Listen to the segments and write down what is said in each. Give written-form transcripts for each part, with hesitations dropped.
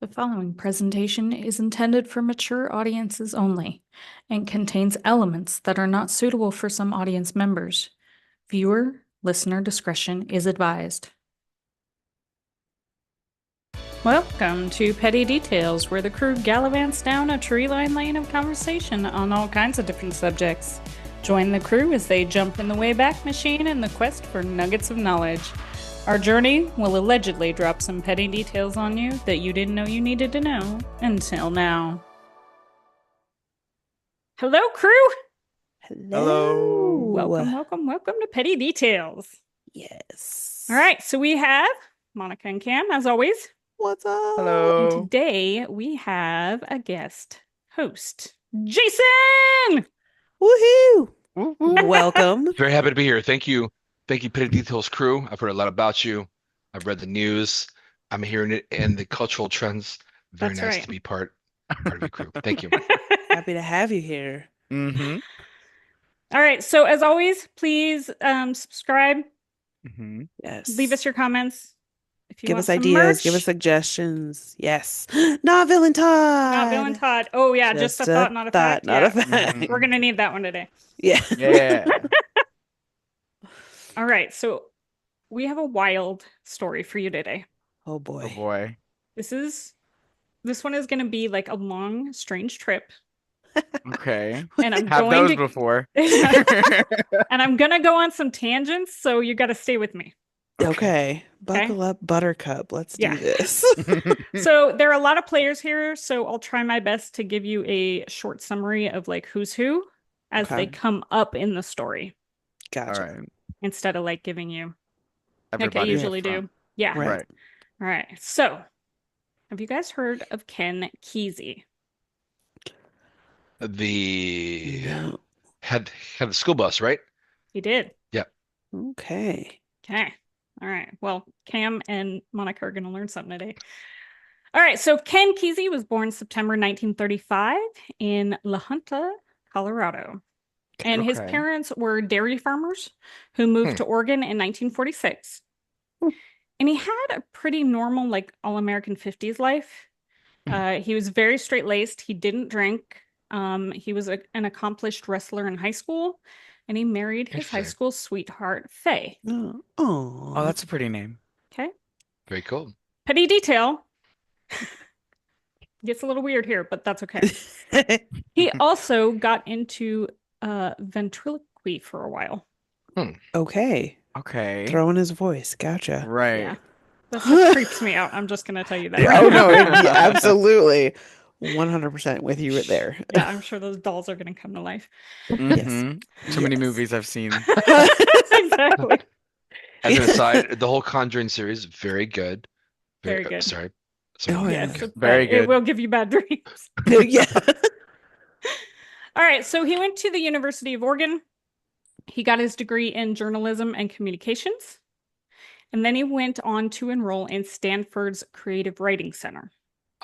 The following presentation is intended for mature audiences only and contains elements that are not suitable for some audience members. Listener discretion is advised. Welcome to Petty Details, where the crew gallivants down a tree-lined lane of conversation on all kinds of different subjects. Join the crew as they jump in the Wayback Machine in the quest for nuggets of knowledge. Our journey will allegedly drop some petty details on you that you didn't know you needed to know until now. Hello, crew! Hello. Welcome to Petty Details. Yes. All right, so we have Monica and Cam, as always. What's up? And today we have a guest host, Jason! Woohoo! Welcome. Very happy to be here. Thank you. Thank you, Petty Details crew. I've heard a lot about you. I've read the news. I'm hearing it and the cultural trends. Very nice to be part of your crew. Thank you. Happy to have you here. Mm-hmm. All right. So as always, please subscribe. Mm-hmm. Yes. Leave us your comments. If you give want us ideas. merch. Give us suggestions. Yes. Not Villain Todd. Not Villain Todd. Oh yeah, just a thought, not a fact. Not yeah. a fact. We're gonna need that one today. Yeah. Yeah. All right. So we have a wild story for you today. Oh boy. Oh boy. This one is gonna be like a long, strange trip. Okay. And I'm Have going those before. And I'm gonna go on some tangents, so you got to stay with me. Okay. Buckle up, Buttercup. Let's do this. So there are a lot of players here, so I'll try my best to give you a short summary of like who's who as they come up in the story. Gotcha. All right. Instead of like giving you Everybody like I usually do. Yeah. Right. All right. So have you guys heard of Ken Kesey? The had the school bus, right? He did. Yeah. Okay. All right. Well, Cam and Monica are going to learn something today. All right. So Ken Kesey was born September 1935 in La Junta, Colorado. And his parents were dairy farmers who moved to Oregon in 1946. And he had a pretty normal, like, all-American 50s life. He was very straight-laced. He didn't drink. He was an accomplished wrestler in high school. And he married his high school sweetheart, Faye. Oh, that's a pretty name. Okay. Very cool. Petty detail. Gets a little weird here, but that's okay. He also got into ventriloquy for a while. Okay. Throwing his voice. Gotcha. Right. Yeah. That just creeps me out. I'm just going to tell you that. Oh, no. Absolutely. 100% with you right there. Yeah, I'm sure those dolls are going to come to life. Yes. Too many movies I've seen. Exactly. As an aside, the whole Conjuring series, very good. Very good. Sorry. Oh, yeah. Yes, very good. It will give you bad dreams. Yeah. All right. So he went to the University of Oregon. He got his degree in journalism and communications. And then he went on to enroll in Stanford's Creative Writing Center.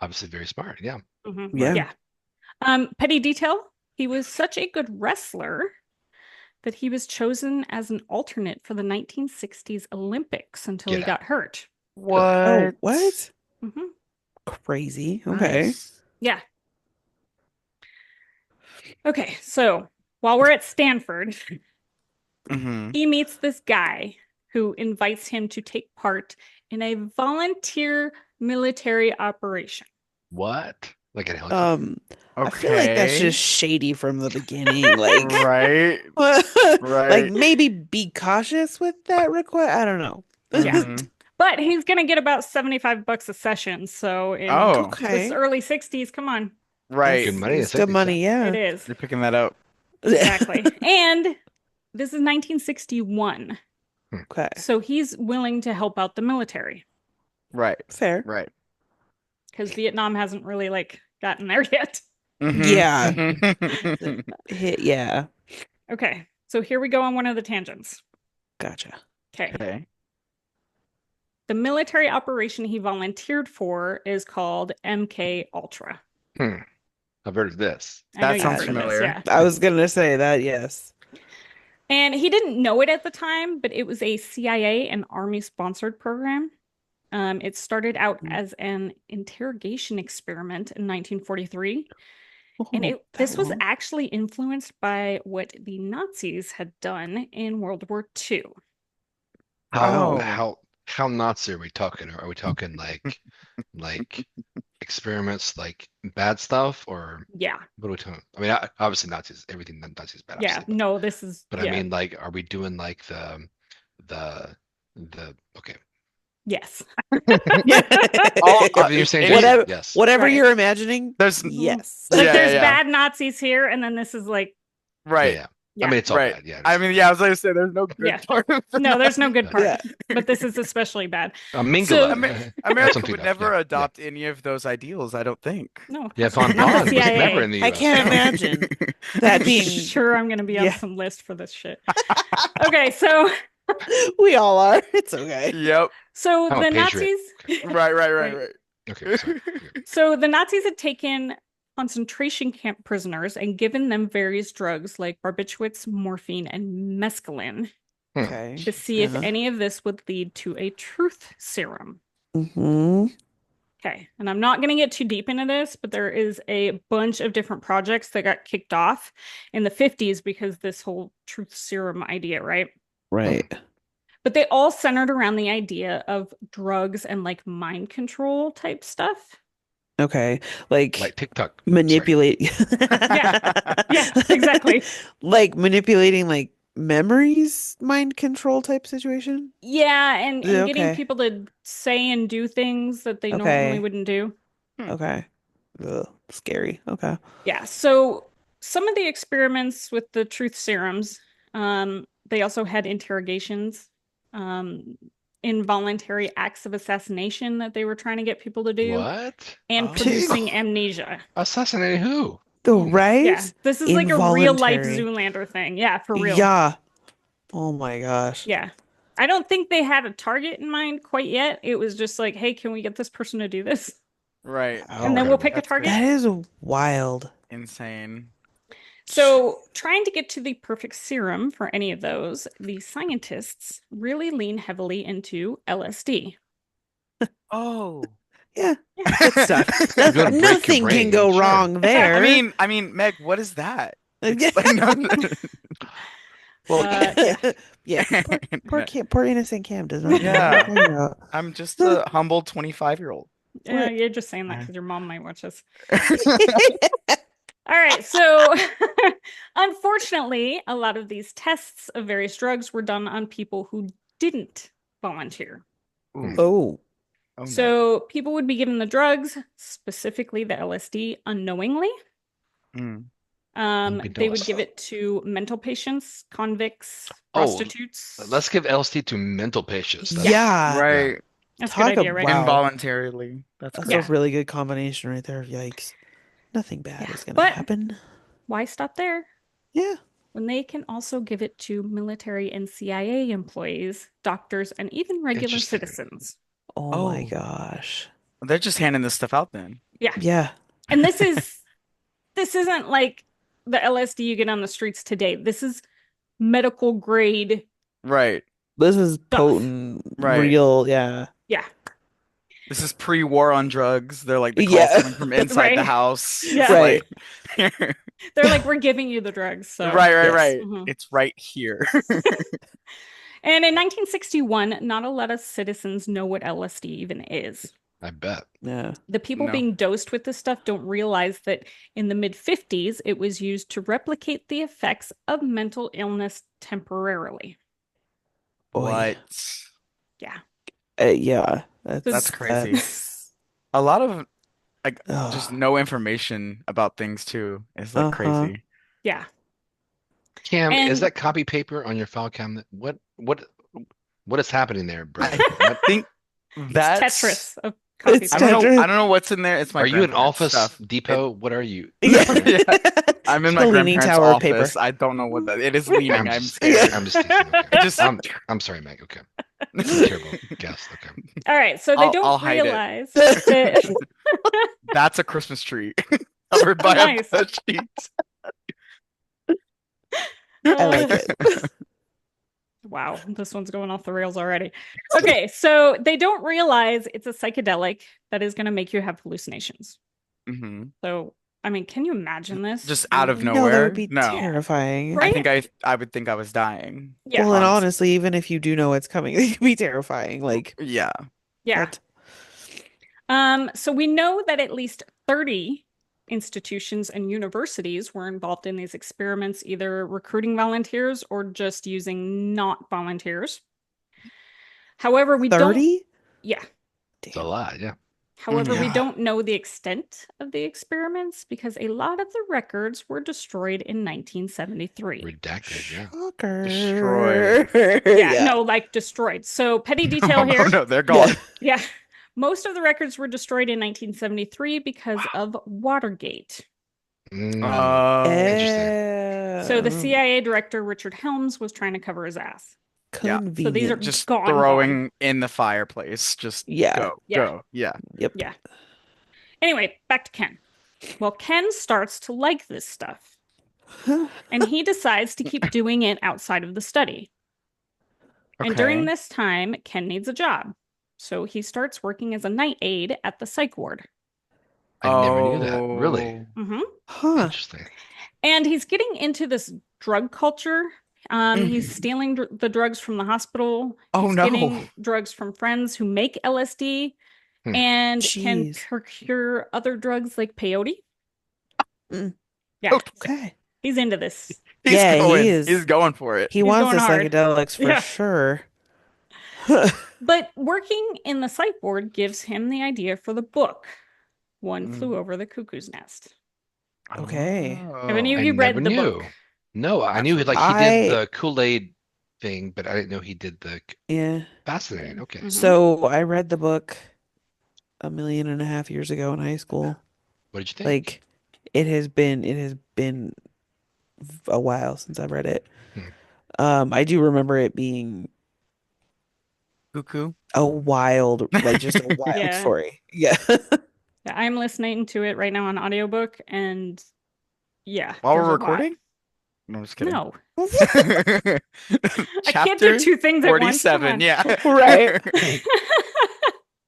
Obviously very smart. Yeah. Mm-hmm. Yeah. Petty detail. He was such a good wrestler that he was chosen as an alternate for the 1960s Olympics until he got hurt. What? Oh, what? Mm-hmm. Crazy. Okay. Nice. Yeah. Okay, so while we're at Stanford, he meets this guy who invites him to take part in a volunteer military operation. What? Like a helicopter? I feel like that's just shady from the beginning. Like, right. Like, maybe be cautious with that request. I don't know. Yeah. But he's going to get about $75 a session. So in this early 60s, come on. Right. Good money. It's good money, yeah. It is. You're picking that up. Exactly. And this is 1961. Okay. So he's willing to help out the military. Right. Fair. Right. Because Vietnam hasn't really like gotten there yet. Yeah. Yeah. Okay. So here we go on one of the tangents. Gotcha. Okay. The military operation he volunteered for is called MK Ultra. I've heard of this. That sounds familiar. Yeah. I was going to say that, yes. And he didn't know it at the time, but it was a CIA and Army sponsored program. It started out as an interrogation experiment in 1943. And Oh, this was long. actually influenced by what the Nazis had done in World War II. How Oh. how Nazi are we talking? Are we talking like experiments, like bad stuff, or Yeah. what are we talking? I mean, obviously Nazis, everything that Nazis is bad, Yeah. obviously, No, this is, but I yeah. mean, like, are we doing like the okay? Yes. Everything you're saying, it- Jason, Whatever, yes. whatever Right. you're imagining, There's yes. Like Yeah, there's yeah. bad Nazis here, and then this is like, right. Yeah. Yeah. I mean, it's all Right. bad. Yeah. I mean, yeah, I was going to say there's no good Yeah. part of the no, there's no good part. Yeah. But this is especially bad. Mingala. So- That's America something would else, never yeah, adopt any of those ideals, I don't think. No, Yeah, von not Braun the was CIA. never in the I US. can't imagine that being. Sure, I'm going to be on Yeah. some list for this shit. Okay, so We all are. It's okay. Yep. so I'm a the patriot. Nazis. Right. Okay, sorry. Okay. So the Nazis had taken concentration camp prisoners and given them various drugs like barbiturates, morphine, and mescaline Okay. to see if any of this would lead to a truth serum. Mm-hmm. Okay, and I'm not going to get too deep into this, but there is a bunch of different projects that got kicked off in the 50s because this whole truth serum idea, right? Right. But they all centered around the idea of drugs and like mind control type stuff. Okay. Like TikTok. manipulate. Yeah, exactly. Like manipulating like memories, mind control type situation. Yeah, and getting Okay. people to say and do things that they Okay. normally wouldn't do. Okay. Ugh, scary. Okay. Yeah, so some of the experiments with the truth serums, they also had interrogations, involuntary acts of assassination that they were trying to get people to do, What? and Oh. producing amnesia. Assassinating who? The right? Yeah, this is like a real life Involuntary. Zoolander thing. Yeah, for real. Yeah. Oh my gosh. Yeah. I don't think they had a target in mind quite yet. It was just like, hey, can we get this person to do this? Right. And then we'll pick a That's target. That is wild. insane. So, trying to get to the perfect serum for any of those, the scientists really lean heavily into LSD. Oh. Yeah. Good stuff. You're gonna break your Nothing brain, can go sure. wrong there. I mean, Meg, what is that? Yeah. Well, Yeah. Poor innocent Cam does not. Yeah. Yeah. I'm just a humble 25-year-old. You're just saying that because your mom might watch this. All right, so unfortunately, a lot of these tests of various drugs were done on people who didn't volunteer. Oh. Oh, no. So people would be given the drugs, specifically the LSD, unknowingly. Mm. They would give it to mental patients, convicts, Oh, prostitutes. Let's give LSD to mental patients. Yeah. Right. That's a Talk good idea, right? Wow. Involuntarily. That's That's great. a really good combination right there. Yikes. Nothing bad Yeah. is going to But- happen. Why stop there? Yeah. When they can also give it to military and CIA employees, doctors, and even regular Interesting. citizens. Oh my Oh. gosh. They're just handing this stuff out then. Yeah. And this isn't like the LSD you get on the streets today. This is medical grade. Right. This is potent, Right. real. Yeah. Yeah. This is pre-war on drugs. They're like the calls Yeah. coming from inside the Right. house. Yeah. It's Right. like- They're like, we're giving you the drugs. So. right. Yes. Mhm. It's right here. And in 1961, not a lot of citizens know what LSD even is. I bet. Yeah. The people No. being dosed with this stuff don't realize that in the mid 50s, it was used to replicate the effects of mental illness temporarily. Boy. What? Yeah. Yeah. That's crazy. that's- A lot of like Ugh. just no information about things too. It's like Uh-huh. crazy. Yeah. Cam, And- is that copy paper on your file cabinet? What is happening there, bro? I think that's Tetris of copy It's paper. Tetris. I don't know what's in there. It's my Are you in grandparents' Office stuff. Depot? What are you? Yeah. I'm in The my Leaning grandparents' Tower of office. paper. I don't know what that. It is leaning. I'm I'm just, scared. I'm just teasing. Okay. Just- I'm sorry, Meg. Okay. Terrible guess. Okay. All right. So they I'll don't hide it. realize that. That's a Christmas tree covered by Nice. a sheet. I like it. Wow, this one's going off the rails already. Okay, so they don't realize it's a psychedelic that is going to make you have hallucinations. Hmm. So, I mean, can you imagine this? Just out of No, that nowhere. would be No. terrifying. Right? I would think I was dying. Yeah. Well, and Honestly. honestly, even if you do know it's coming, it can be terrifying. Like, Yeah. Yeah. what? So we know that at least 30 institutions and universities were involved in these experiments, either recruiting volunteers or just using not volunteers. However, we don't, 30? yeah. It's a Damn. lot, yeah. However, we Yeah. don't know the extent of the experiments because a lot of the records were destroyed in 1973. Redacted, yeah. Shocker. Destroyed. Yeah, no, like destroyed. So petty detail here. Oh no, they're gone. Yeah. Most of the records were destroyed in 1973 because of Watergate. Mm, Oh. So the CIA director, Richard Helms, was trying to cover his ass. Yeah. Convenient. So these are Just gone. throwing in the fireplace. Just Yeah. go. Yeah. Go. Yeah. Yep. Yeah. Anyway, back to Ken. Well, Ken starts to like this stuff, and he decides to keep doing it outside of the study. And during Okay. this time, Ken needs a job. So he starts working as a night aide at the psych ward. I never knew that. Really? hmm Huh. Interesting. And he's getting into this drug culture. He's stealing the drugs from the hospital. Oh, He's no. getting drugs from friends who make LSD and can Jeez. procure other drugs like peyote. Mm. Yeah, Okay. he's into this. He's Yeah, he going. is. He's going for it. He He's wants going the hard. psychedelics for Yeah. sure. But working in the psych ward gives him the idea for the book, One Flew Over the Cuckoo's Nest. Okay. Have any of I you read never the knew. book? No, I knew like he I- did the Kool-Aid thing, but I didn't know he did the Yeah. fascinating. Okay. Mhm. So I read the book 1.5 million years ago in high school. What did you think? Like, it has been a while since I've read it. I do remember it being Cuckoo. a wild, like just a wild Yeah. story. Yeah. Yeah, I'm listening to it right now on audiobook, and yeah. While there's we're a lot. recording? No, I'm just kidding. No, I can't do Chapter two things at once. Come 47. on. Yeah. Right.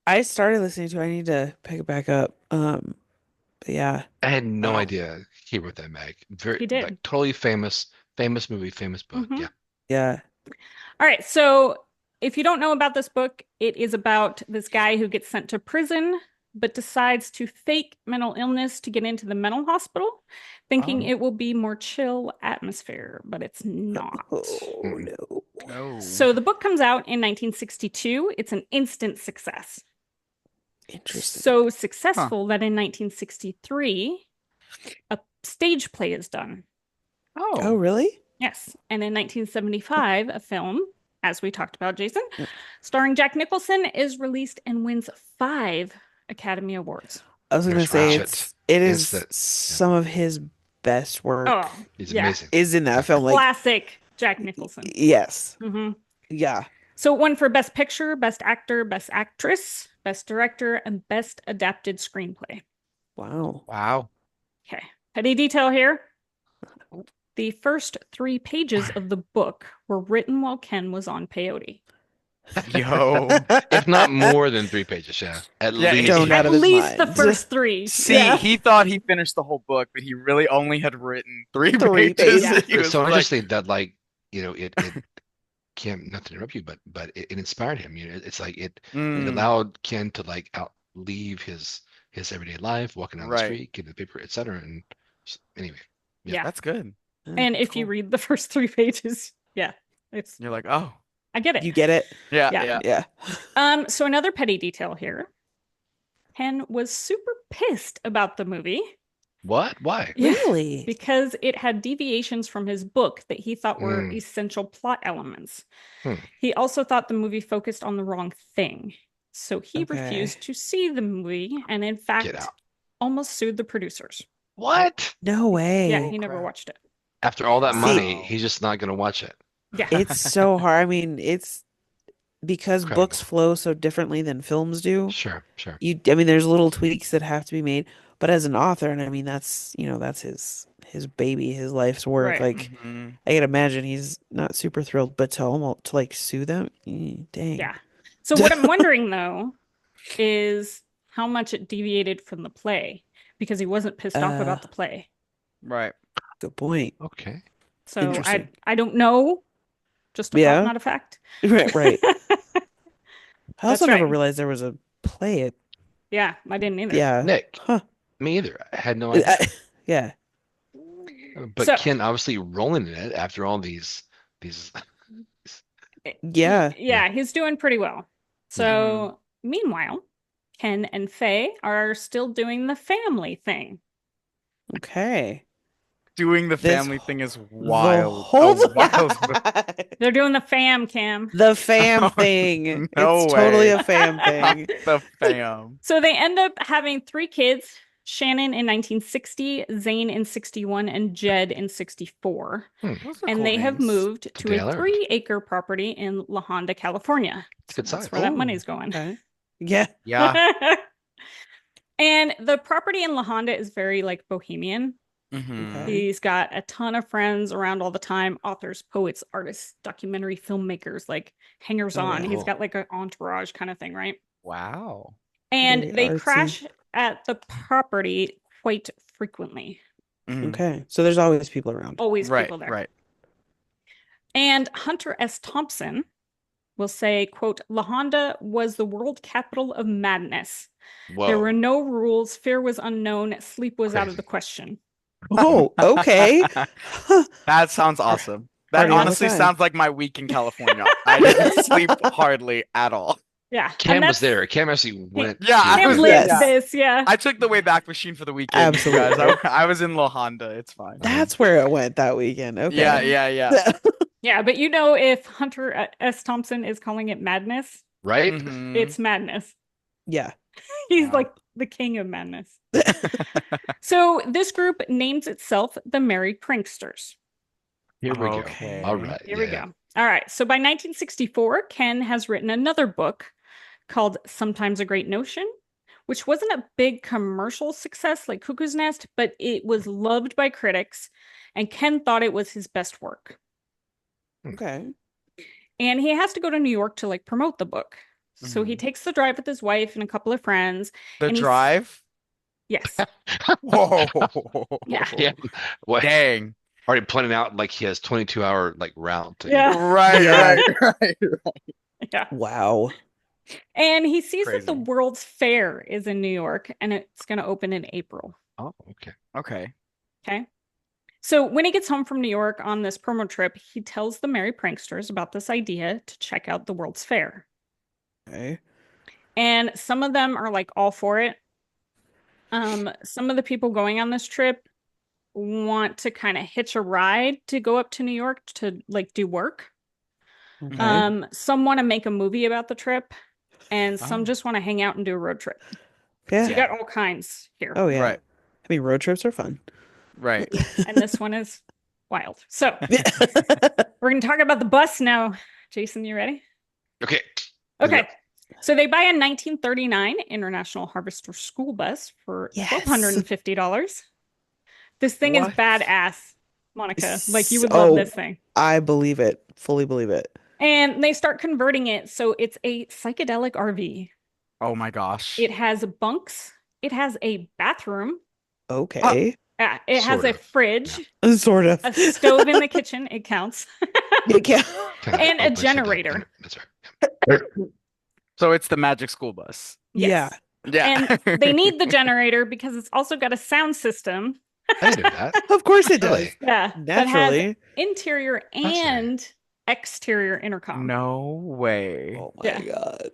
I started listening to it. I need to pick it back up. But yeah. I had no Wow. idea he wrote that, Meg. Very, He did. like, totally famous movie, famous book. Mhm. Yeah. Yeah. All right, so if you don't know about this book, it is about this guy who gets sent to prison but decides to fake mental illness to get into the mental hospital, thinking Oh. it will be more chill atmosphere, but it's not. Oh Mm-mm. no. No. So the book comes out in 1962. It's an instant success. Interesting. So successful that in 1963, a stage play is done. Oh, really? Yes. And in 1975, a film, as we talked about, Jason, Yep. starring Jack Nicholson, is released and wins 5 Academy Awards. I was gonna There's say Ratchet. it is Instant. some of his best work Oh, He's yeah. amazing. is in that film. Like, Classic Jack Nicholson. yes. hmm Yeah. So it won for Best Picture, Best Actor, Best Actress, Best Director, and Best Adapted Screenplay. Wow. Wow. Okay. Petty detail here. The first 3 pages of the book were written while Ken was on peyote. Yo. If not more than 3 pages, yeah. At Yeah, least. Don't out At of his least the mind. first 3. See, Yeah. he thought he finished the whole book, but he really only had written 3 3 pages. pages. He It's was so like, interesting that it can't, not to interrupt you, but it inspired him. It's like it allowed Ken to like leave his everyday life, walking down the Right. street, getting the paper, etc. And anyway, Yeah. That's good. And if you read the first 3 pages, yeah, it's You're like, oh, I get it. You get it? yeah, Yeah. yeah. Yeah. So another petty detail here. Ken was super pissed about the movie. what? Why? Yeah, Really? because it had deviations from his book that he thought were essential plot elements. He also thought the movie focused on the wrong thing. So he Okay. refused to see the movie and, in fact, Get out. almost sued the producers. What? No way. Yeah, he never crap. watched it. After all that See- money, he's just not gonna watch it. Yeah. It's so hard. I mean, it's because books Incredible. flow so differently than films do. Sure, sure. I mean, there's little tweaks that have to be made, But as an author, and I mean that's his baby, his life's work. Right. Like I can imagine he's not super thrilled, but to almost to like sue them, dang. Yeah. So what I'm wondering though is how much it deviated from the play because he wasn't pissed off about the play. Right. Good point. Okay. So Interesting. I don't know. Just a thought, Yeah. not a fact. Right. I also That's never right. realized there was a play. Yeah, I didn't either. Yeah. Nick, Huh. me either. I had no idea. Yeah. But So Ken obviously rolling in it after all these Yeah. yeah, he's doing pretty well. So Mhm. meanwhile, Ken and Faye are still doing the family thing. Okay. Doing the This family thing is The wild. whole A wild. They're doing the fam cam. The fam thing. No It's totally way. a fam thing. The fam. So they end up having 3 kids, Shannon in 1960, Zane in 61, and Jed in 64. Those are And cool they have names. moved to Today I a learned. 3-acre property in La Honda, California. It's a good That's size. where that Ooh, money's going. Okay. Yeah. Yeah. And the property in La Honda is very like bohemian. Mhm. Okay. He's got a ton of friends around all the time, authors, poets, artists, documentary filmmakers, like hangers Oh, on. yeah. He's Cool. got like an entourage kind of thing, right? Wow. And Very they artsy. crash at the property quite frequently. Mhm. Okay. So there's always people around. Always Right. people there. Right. And Hunter S. Thompson will say, quote, La Honda was the world capital of madness. There were Whoa. no rules. Fear was unknown. Sleep was out of Crazy. the question. Oh, okay. That sounds awesome. That Party all the honestly time. sounds like my week in California. I didn't sleep hardly at all. Yeah. Cam and was that's- there. Cam actually went. Yeah, I Cam was lived Yes. this, yeah. I took the way back machine for the weekend, you guys. Absolutely. I was in La Honda. It's fine. That's where it went that weekend. Okay. Yeah. Yeah, but you know, if Hunter S. Thompson is calling it madness, Right? Mhm. it's madness. Yeah. He's Yeah. like the king of madness. So this group names itself the Merry Pranksters. Here we Okay. go. All right. Here we go. All right. So by 1964, Ken has written another book called Sometimes a Great Notion, which wasn't a big commercial success like Cuckoo's Nest, but it was loved by critics, and Ken thought it was his best work. Okay. And he has to go to New York to like promote the book. So he Mhm. takes the drive with his wife and a couple of friends. The and he's- drive? Yes. Whoa. Yeah. Yeah. What? Dang. Already pointing out like he has 22-hour like route. Yeah. Right. Yeah. Wow. And he sees that the Crazy. World's Fair is in New York and it's going to open in April. Oh, okay. Okay. Okay. So when he gets home from New York on this promo trip, he tells the Merry Pranksters about this idea to check out the World's Fair. Okay. And some of them are like all for it. Some of the people going on this trip want to kind of hitch a ride to go up to New York to like do work. Okay. Some want to make a movie about the trip, and some Oh. just want to hang out and do a road trip. Yeah. So you got all kinds here. Oh yeah. Right. I mean, road trips are fun. Right. And this one is wild. So we're going to talk about the bus now. Jason, you ready? Okay. Okay. So they buy a 1939 International Harvester school bus for Yes. $1,250. This thing is What? badass, Monica. Like you would Oh. love this thing. I believe it. Fully believe it. And they start converting it so it's a psychedelic RV. Oh my gosh. It has bunks. It has a bathroom. Okay. It has Sort a of. fridge, Sort of. a stove in the kitchen. It counts. It can- Kinda And a like I said, generator. That's right. So it's the magic school bus. Yes. Yeah. And they need the generator because it's also got a sound system. I knew that. Of course it does. Really? Yeah. That has Naturally. interior and exterior intercom. No way. Oh my Yeah. God.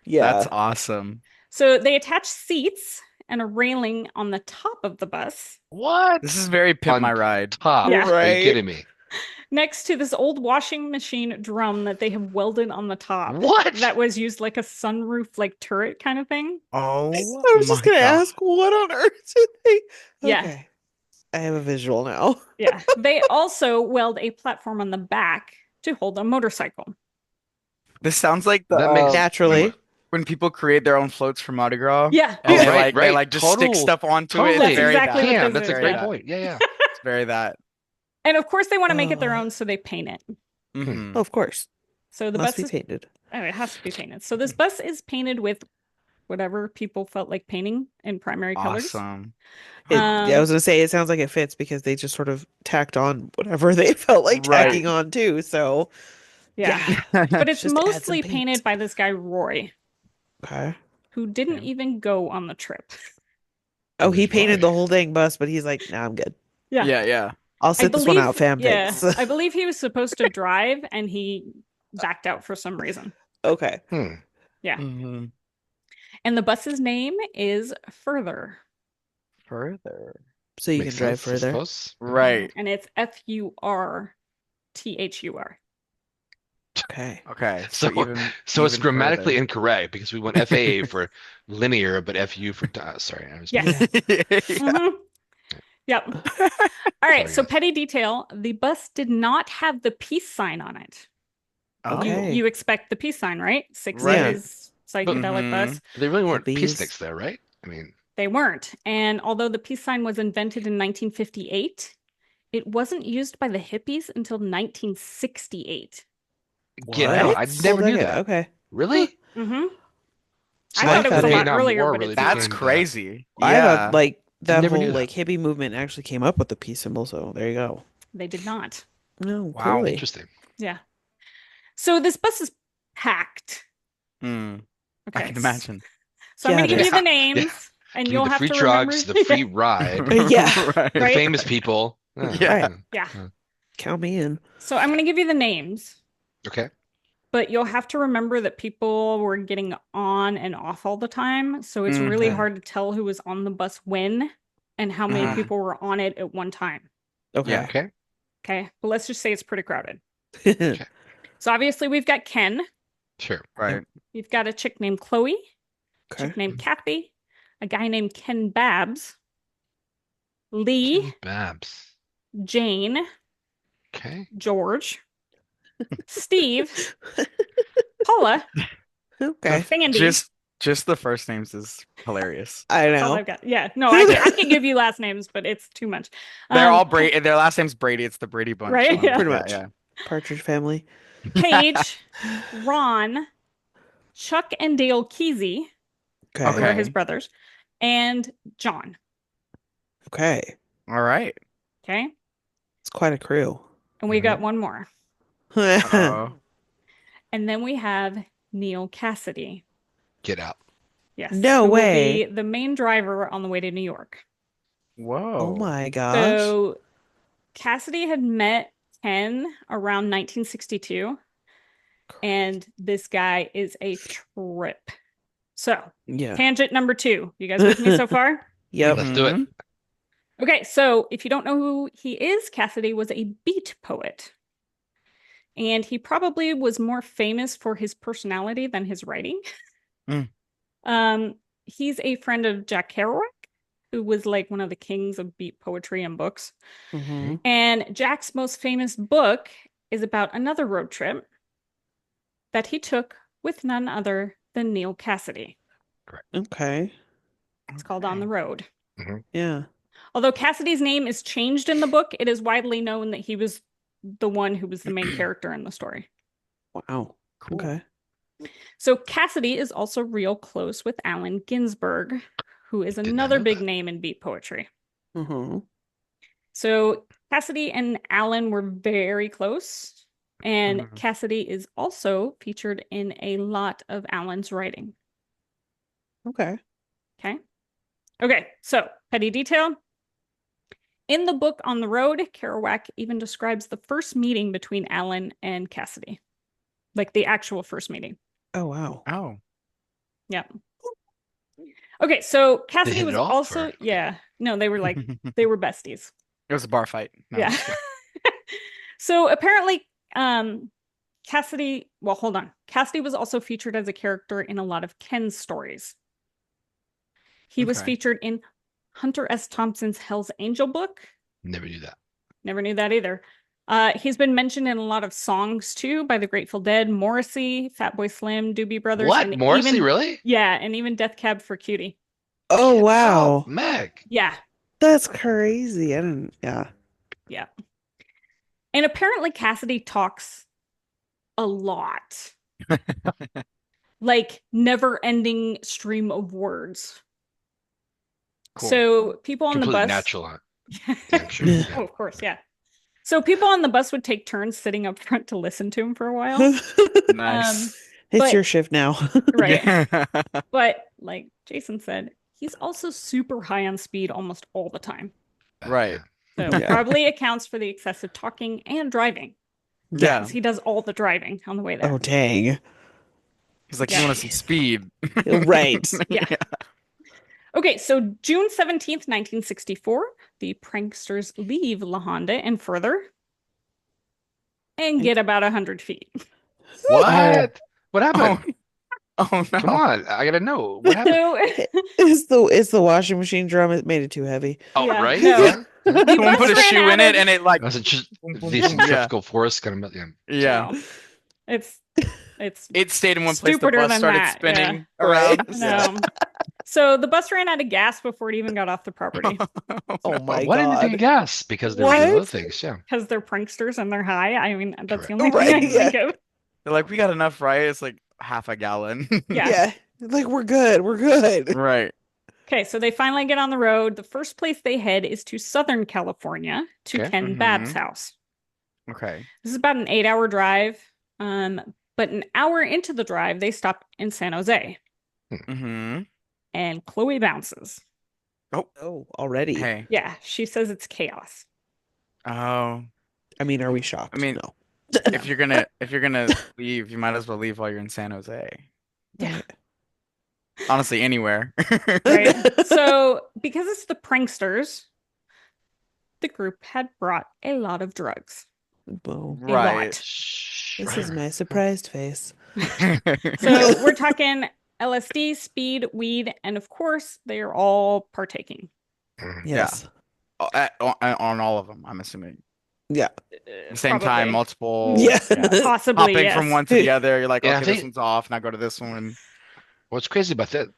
Yeah. That's awesome. So they attach seats and a railing on the top of the bus What? This is very Pimp On My Ride. Top. Yeah. Are Right. you kidding me? next to this old washing machine drum that they have welded on the top. What? That was used like a sunroof, like turret kind of thing. Oh, I was just my gonna God. ask, what on earth did they? Yeah. Okay. I have a visual now. Yeah. They also weld a platform on the back to hold a motorcycle. This sounds like the That makes Naturally. when people create their own floats for Mardi Gras. Yeah. And Oh, they right, right. like just stick stuff onto it. It's Totally. That's very exactly that. what Damn, this that's a is. great Yeah. point. Yeah. It's very that. And of course, they want to make it their Oh. own, so they paint it. Hmm. Of course. So the Must bus be is, painted. oh, it has to be painted. So this bus is painted with whatever people felt like painting in primary colors. Awesome. I was gonna say it sounds like it fits because they just sort of tacked on whatever they felt like Right. tacking on too. So Yeah. But it's just add some mostly paint. painted by this guy, Roy, Okay. who didn't Okay. even go on the trip. Oh, he Who's painted Roy? the whole dang bus, but he's like, nah, I'm good. Yeah. Yeah. I'll I sit this one believe, out, fam. yeah, Thanks. I believe he was supposed to drive and he backed out for some reason. Okay. Yeah. Hmm. And the bus's name is Furthur. Further. So you Makes can drive sense, I further. suppose. Right. And it's Furthur. Okay. Okay. So, even so it's even grammatically further. incorrect because we went FAA for linear, but FU for sorry. I was Yes. Yeah. Yep. All right. Sorry, So guys. petty detail, the bus did not have the peace sign on it. Okay. You expect the peace sign, right? 60s Right. psychedelic Mhm. bus. They really weren't Hippies. peaceniks though, right? I mean, They weren't. And although the peace sign was invented in 1958, it wasn't used by the hippies until 1968. get out. I What? never knew Okay. that. Okay. Really? Mm-hmm. So I I thought it was thought a it- lot Vietnam earlier, War but really it's That's became crazy. I Yeah. thought like that never whole knew that. like hippie movement actually came up with the peace symbol. So there you go. they did not. No, Wow. clearly. Interesting. Yeah. So this bus is packed. Mm, I Okay. can imagine. So I'm Yeah, going to it give you is. the names, and Give me you'll the have free to remember. drugs, the free ride, Yeah. Right. the Right? famous people. Yeah. Yeah. Count me in. So I'm going to give you the names, Okay. but you'll have to remember that people were getting on and off all the time. So it's really Okay. hard to tell who was on the bus when and how many Mhm. people were on it at one time. Okay. Okay. Okay. But let's just say it's pretty crowded. So obviously we've got Ken. Sure. Right. We've got a chick named Chloe, a Okay. chick named Kathy, a guy named Ken Babs, Lee, Ken Babs. Jane, Okay. George, Steve, Paula, Okay. Sandy. Just the first names is hilarious. I That's all know. I've got. Yeah, no, I can give you last names, but it's too much. They're all Pa- Brady. Their last name's Brady. It's the Brady bunch. Right? ones. Yeah. Pretty much. Yeah. Partridge Family. Paige, Ron, Chuck and Dale Kesey, who Okay. are his brothers, and John. Okay. All right. Okay. It's quite a crew. And we got one more. Uh-oh. And then we have Neil Cassidy. Get out. Yes. No who way. will be the main driver on the way to New York. Whoa. Oh my gosh. So Cassidy had met Ken around 1962, and this guy is a trip. So, Yeah. tangent number 2. You guys with me so far? Yep. Let's do it. Mhm. Okay, so if you don't know who he is, Cassidy was a beat poet. And he probably was more famous for his personality than his writing. Mm. He's a friend of Jack Kerouac, who was like one of the kings of beat poetry and books. Mm-hmm. And Jack's most famous book is about another road trip that he took with none other than Neil Cassidy. Okay. It's called On the Road. Yeah. Although Cassidy's name is changed in the book, it is widely known that he was the one who was the main character in the story. Wow. Cool. Okay. So Cassidy is also real close with Allen Ginsberg, who is Did not another know big that. name in beat poetry. Mm-hmm. So Cassidy and Allen were very close, and Mhm. Cassidy is also featured in a lot of Allen's writing. Okay. Okay, so petty detail. In the book On the Road, Kerouac even describes the first meeting between Allen and Cassidy, like the actual first meeting. Oh wow. Oh. Yep. Okay, so They Cassidy hit was it off, also, or- yeah, no, they were like, they were besties. It was a bar fight. No, Yeah. So apparently, Cassidy, well, hold on. Cassidy was also featured as a character in a lot of Ken's stories. He was Okay. featured in Hunter S. Thompson's Hell's Angel book. Never knew that. Never knew that either. He's been mentioned in a lot of songs too by the Grateful Dead, Morrissey, Fatboy Slim, Doobie Brothers, What? and Morrissey, even really? yeah, and even Death Cab for Cutie. Oh, Oh, wow. Meg. Yeah, That's crazy. I didn't, yeah. yeah. And apparently Cassidy talks a lot. Like never-ending stream of words. Cool. So people on the Completely bus natural, huh? Yeah, I'm sure. Yeah. Oh, of course, yeah. So people on the bus would take turns sitting up front to listen to him for a while. Nice. It's but- your shift now. Right. Yeah. But like Jason said, he's also super high on speed almost all the time. Right. So Yeah. probably accounts for the excessive talking and driving. Yeah. 'Cause he does all the driving on the way there. Oh, dang. He's like, Yeah. you want to see speed? Right. Yeah. Okay, so June 17th, 1964, the pranksters leave La Honda and Furthur and get about 100 feet. What? What happened? Oh no. Come on, I gotta know. What happened? So, It's the washing machine drum. It made it too heavy. Oh, yeah, right? no. Yeah. The Someone bus put a ran shoe out in it of- and it like Was it just boom, boom, the boom. centrifugal force kind of, Yeah. No. It's It stayed in one place. The Stupider bus than started that, spinning yeah. around. Right. no. So the bus ran out of gas before it even got off the property Oh my Why didn't they God. take gas? Because there were What? other things, yeah. because they're pranksters and they're high. I mean, that's the Correct. only thing I Right, can think of. They're like, we got enough, right? It's like half a gallon. Yeah. Yeah. Like, we're good. We're good. Right. Okay, so they finally get on the road. The first place they head is to Southern California to Okay. Ken Mhm. Babb's house. Okay. This is about an 8-hour drive. But an hour into the drive, they stop in San Jose, Mm-hmm. and Chloe bounces. Oh, already. Hey. Yeah, she says it's chaos. Oh. I mean, are we shocked? I mean- no. If you're gonna leave, you might as well leave while you're in San Jose. Yeah. Honestly, anywhere. Right? So, because it's the pranksters, the group had brought a lot of drugs. Boom. Right. This is my surprised face. So, we're talking LSD, speed, weed, and of course, they are all partaking. Yes. On all of them, I'm assuming. Yeah. The same Probably. time, multiple. Yeah. Possibly, Hopping yes. from one to the other. You're like, Yeah, I okay, this think- one's off. Now go to this one. What's crazy about that,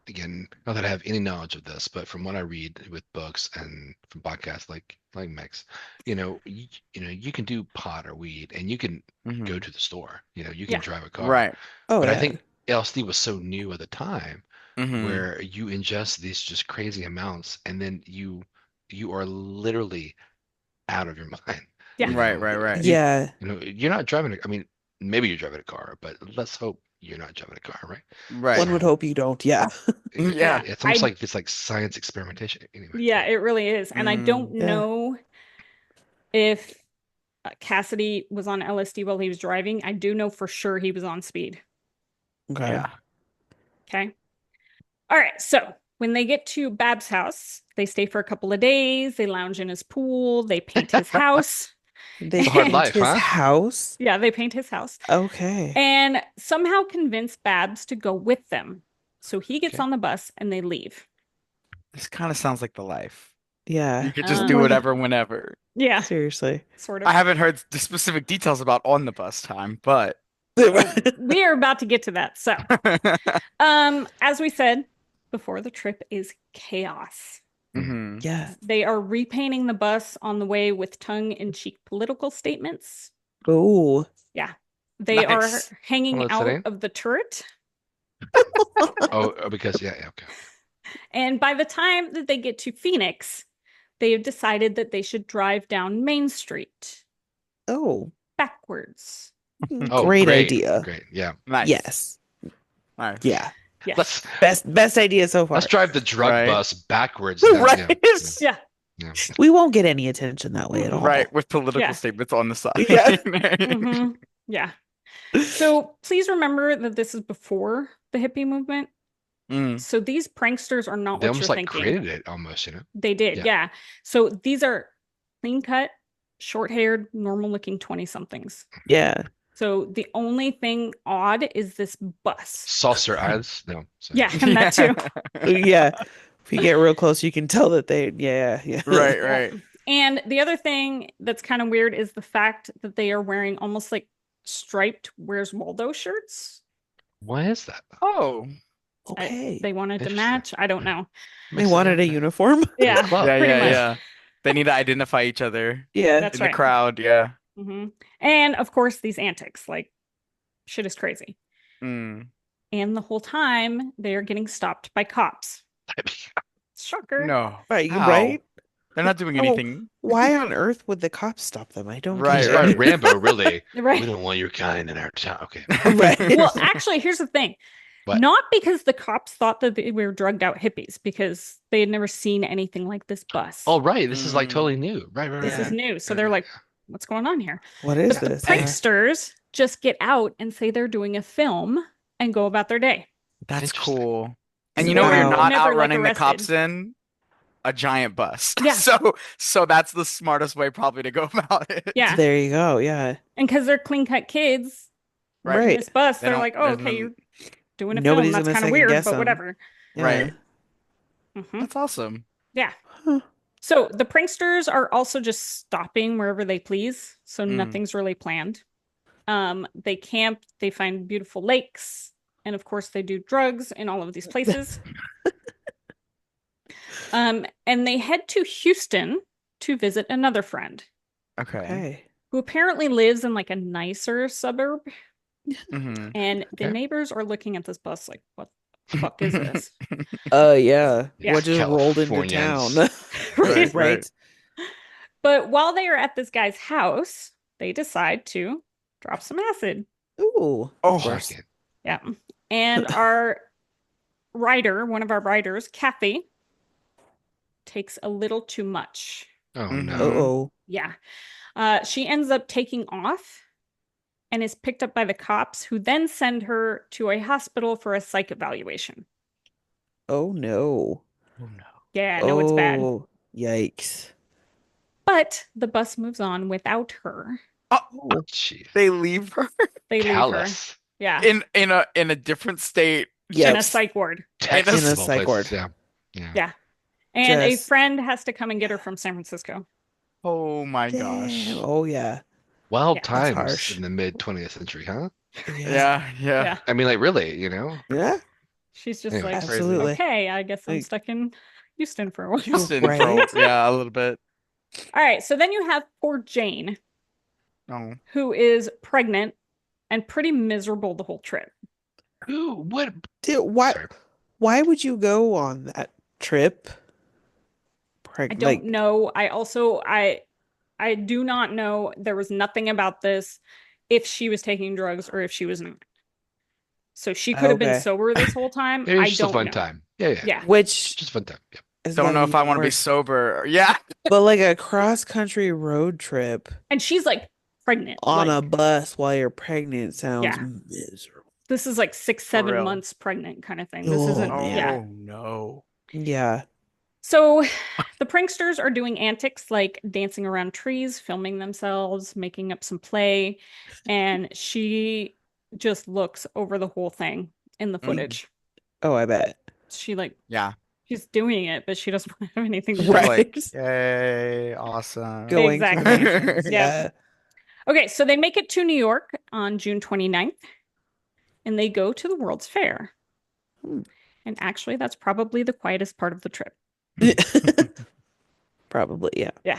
again, not that I have any knowledge of this, but from what I read with books and from podcasts like Meg's, you can do pot or weed and you can Mhm. go to the store, you can Yeah. drive a car. Right. Oh, But I yeah. think LSD was so new at the time Mhm. where you ingest these just crazy amounts and then you are literally out of your mind. Yeah. Right. Yeah. You're not driving I mean, maybe you're driving a car, but let's hope you're not driving a car, right? Right. One would hope you don't. Yeah. Yeah. It's almost I- like it's like science experimentation. Anyway. Yeah, it really is. And I don't Yeah. know if Cassidy was on LSD while he was driving. I do know for sure he was on speed. Okay. Yeah. Okay. All right. So when they get to Bab's house, they stay for a couple of days. They lounge in his pool. They paint his house. They Hard paint life, his huh? house. Yeah, they paint his house Okay. and somehow convince Babs to go with them. So he gets Okay. on the bus and they leave. This kind of sounds like the life. Yeah. You could just Um, do whatever, whenever. Yeah, Seriously. sort of. I haven't heard the specific details about on the bus time, but We are about to get to that. So, as we said before, the trip is chaos. Mhm. Yeah. They are repainting the bus on the way with tongue-in-cheek political statements. Oh. They Nice. are hanging Well, that's out today. of the turret. Oh, because yeah, okay. And by the time that they get to Phoenix, they have decided that they should drive down Main Street Oh. backwards. Oh, Great idea. Great, yeah. Nice. Yes. Nice. Yeah. Yes. Best idea so far. Let's drive the drug Right. bus backwards. Right. Yeah. Yeah. We won't get any attention that way at all. Right, with political Yeah. statements on the side. Yeah. Mhm. Yeah. So please remember that this is before the hippie movement. Mm. So these pranksters are not They what almost you're like thinking. created it almost, They did, Yeah. yeah. So these are clean cut, short haired, normal looking 20 somethings. Yeah. So the only thing odd is this bus. Saucer eyes. No. sorry. Yeah, and that too. Yeah. If you get real close, you can tell that they, yeah. Right. And the other thing that's kind of weird is the fact that they are wearing almost like striped Where's Waldo shirts. Why is that? Oh, Okay. They wanted to Interesting. match. I don't know. They Makes wanted a sense. uniform. Yeah, club. yeah, pretty yeah, much. yeah. They need to identify each other Yeah. That's in the right. crowd. Yeah. And of course, these antics, like shit is crazy. Mm. And the whole time they are getting stopped by cops. Shocker. No. Right. How? Right. They're not doing Oh, anything. why on earth would the cops stop them? I don't Right, It's get probably it. Rambo, really. Right. We don't want your kind in our town. Okay. Right. Well, actually, here's the thing. What? Not because the cops thought that they were drugged out hippies, because they had never seen anything like this bus. Oh, right. This is like Mm. totally new. Right, right, This right. is new. So they're like, what's going on here? What is But the this? Yeah. pranksters just get out and say they're doing a film and go about their day. That's Interesting. cool. And So you they know what were you're not never, like, outrunning the arrested. cops in? A giant bus. Yeah. So that's the smartest way probably to go about it. Yeah. There you go. Yeah. And because they're clean cut kids in Right. this bus, They they're don't- like, oh, there's okay, no- you're doing a Nobody's film. That's gonna kind of second weird, guess but them. whatever. Yeah. Right. Mhm. That's awesome. Yeah. Huh. So the pranksters are also just stopping wherever they please. So Mm. nothing's really planned. They camp, they find beautiful lakes, and of course they do drugs in all of these places. And they head to Houston to visit another friend Okay. Okay. who apparently lives in like a nicer suburb. Mhm. And the Okay. neighbors are looking at this bus like, what the fuck is this? Yeah. Yeah. What just rolled into town? Californians. Right, Right. But while they are at this guy's house, they decide to drop some acid. Ooh. Oh, Of course. Fuck it. Yeah. And our writer, one of our writers, Kathy, takes a little too much. Oh, Mhm. no. Uh-oh. Yeah. She ends up taking off and is picked up by the cops, who then send her to a hospital for a psych evaluation. Oh no. Oh no. Yeah, no, it's bad. Oh, yikes. But the bus moves on without her. Oh, Oh, Jeez. they leave her They leave her. Callous. Yeah. in a different state. yeah. In a psych ward. Texas In a of all psych places, ward. Yeah. Yeah. And a Just- friend has to come and get her from San Francisco. Oh my gosh. Damn. Oh yeah. Wild Yeah. That's times harsh. in the mid 20th century, huh? Yeah. Yeah. I mean, like, really, you know? Yeah. She's just Anyway, like, crazy. Absolutely. okay, I guess I'm Like- stuck in Houston for a while. Houston Right? yeah, a little bit. All right. So then you have poor Jane, Oh. who is pregnant and pretty miserable the whole trip. Who? What? Dude, why? Sorry. Why would you go on that trip? I don't know. I do not know. There was nothing about this if she was taking drugs or if she was not. So she could have been Okay. sober this whole time. Maybe I it's just a don't fun know. time. Yeah. Yeah. Which Just a fun time. Yeah. is Don't gotta know if I want to be worse. sober. Yeah. But like a cross-country road trip And she's like pregnant. on Like, a bus while you're pregnant sounds Yeah. miserable. this is like 6, 7 real. months pregnant kind of thing. This Oh, isn't, man. yeah. Oh no. Yeah. So the pranksters are doing antics like dancing around trees, filming themselves, making up some play, and she just looks over the whole thing in the footage. Oh, I bet. She like Yeah. she's doing it, but she doesn't have anything to do. Right. Like, yay, awesome. Going Exactly. through- Yeah. Okay, so they make it to New York on June 29th, and they go to the World's Fair. Hmm. And actually, that's probably the quietest part of the trip. Probably, yeah. Yeah.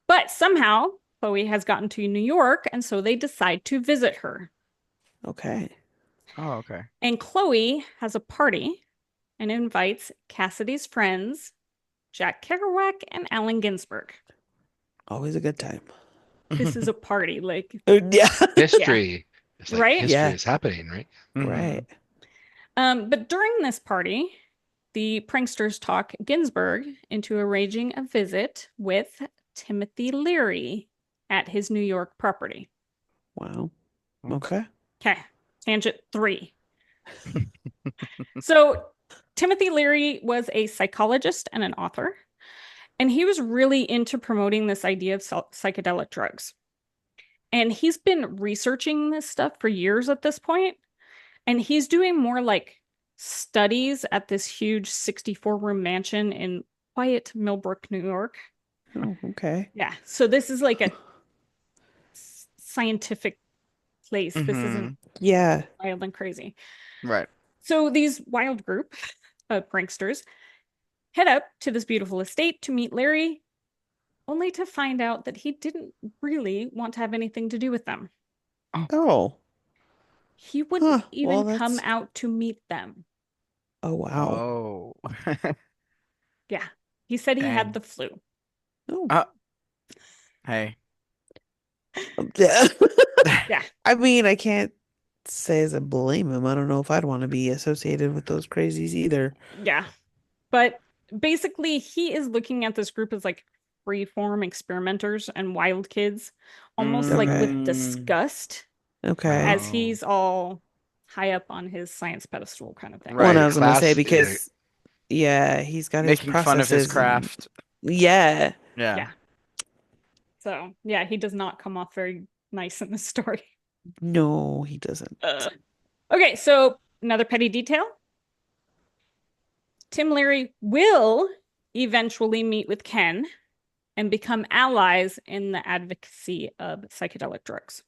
But somehow, Chloe has gotten to New York, and so they decide to visit her. Okay. Oh, okay. And Chloe has a party and invites Cassidy's friends, Jack Kerouac and Allen Ginsberg. Always a good time. This is a party, like, Yeah. History. It's like Right? history Yeah. is happening, right? Mhm. Right. But during this party, the pranksters talk Ginsberg into arranging a visit with Timothy Leary at his New York property. Wow. Okay. Okay, tangent 3. So Timothy Leary was a psychologist and an author, and he was really into promoting this idea of psychedelic drugs. And he's been researching this stuff for years at this point, and he's doing more like studies at this huge 64-room mansion in quiet Millbrook, New York. Oh, okay. Yeah. So this is like a scientific place. This isn't Yeah. wild and crazy. Right. So these wild group of pranksters head up to this beautiful estate to meet Larry, only to find out that he didn't really want to have anything to do with them. Oh. He wouldn't Huh. even Well, come that's. out to meet them. Oh, wow. Oh. Yeah. He said he had Dang. the flu. Oh. Hey. Yeah. Yeah. I mean, I can't say as I blame him. I don't know if I'd want to be associated with those crazies either. Yeah. But basically, he is looking at this group as like free-form experimenters and wild kids, almost like Okay. with disgust, Okay. as he's all high up on his science pedestal kind of thing. Well, and I Right. was gonna say Class, because yeah, he's got his Making fun of his processes and craft. yeah. Yeah. Yeah. So, yeah, he does not come off very nice in this story. No, he doesn't. Okay, so another petty detail. Tim Leary will eventually meet with Ken and become allies in the advocacy of psychedelic drugs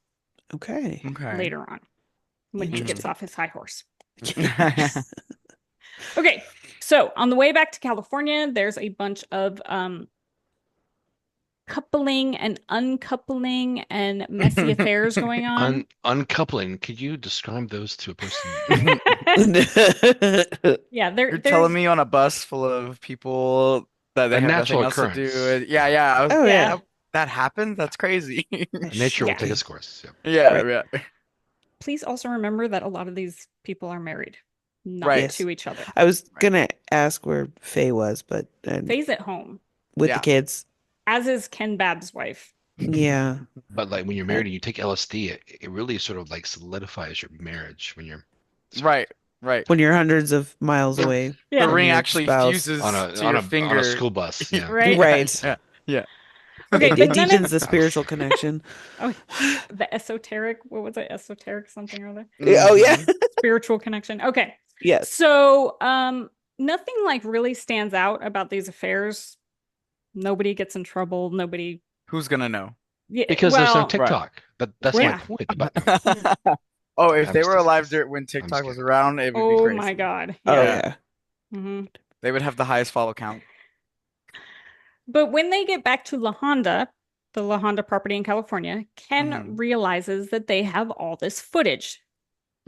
Okay. Okay. later on when he gets Interesting. off his high horse. Okay, so on the way back to California, there's a bunch of coupling and uncoupling and messy affairs going on. Uncoupling. Could you describe those to a person? Yeah, You're there's telling me on a bus full of people that they A have natural nothing else to do occurrence. with. Yeah, yeah. Oh yeah. That happened? That's crazy. Nature will Yeah. take its course. Yep. Yeah, Right. yeah. Please also remember that a lot of these people are married, not Right. Yes. to each other. I was gonna ask where Faye was, but Faye's at home, with Yeah. the kids. as is Ken Babb's wife. Yeah. But like when you're married and you take LSD, it really sort of like solidifies your marriage when you're Right, right. When you're hundreds of miles away The Yeah. from ring your actually spouse. fuses on to a your on finger. a school bus. Yeah. Right? Right. Yeah, yeah. Okay, It but then deepens it's the spiritual connection. the esoteric, what was it? Esoteric something or other? Oh yeah. Spiritual connection. Okay. Yes. So, nothing like really stands out about these affairs. Nobody gets in trouble. Nobody. Who's gonna know? Yeah, Because there's no well, TikTok. That's Yeah. my point. But Oh, if I'm they just were alive kidding. when just TikTok was kidding. around, it would be oh crazy. my God. Oh Yeah. yeah. Mhm. They would have the highest follow count. But when they get back to La Honda, the La Honda property in California, Ken Mhm. realizes that they have all this footage,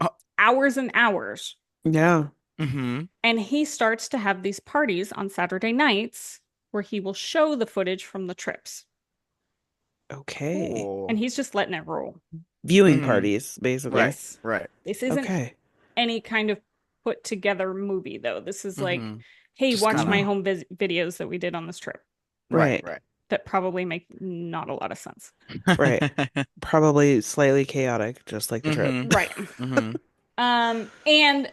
Oh. hours and hours. Yeah. Mm-hmm. And he starts to have these parties on Saturday nights where he will show the footage from the trips. Okay. And he's just letting it roll. Viewing Mhm. parties, basically. Right, Yes. right. This isn't Okay. any kind of put together movie, though. This is like, Mhm. hey, Just watch kinda- my home videos that we did on this trip Right, Right. that probably make not a lot of sense. Right. Probably slightly chaotic, just like the trip. Mhm. Right. Mhm. And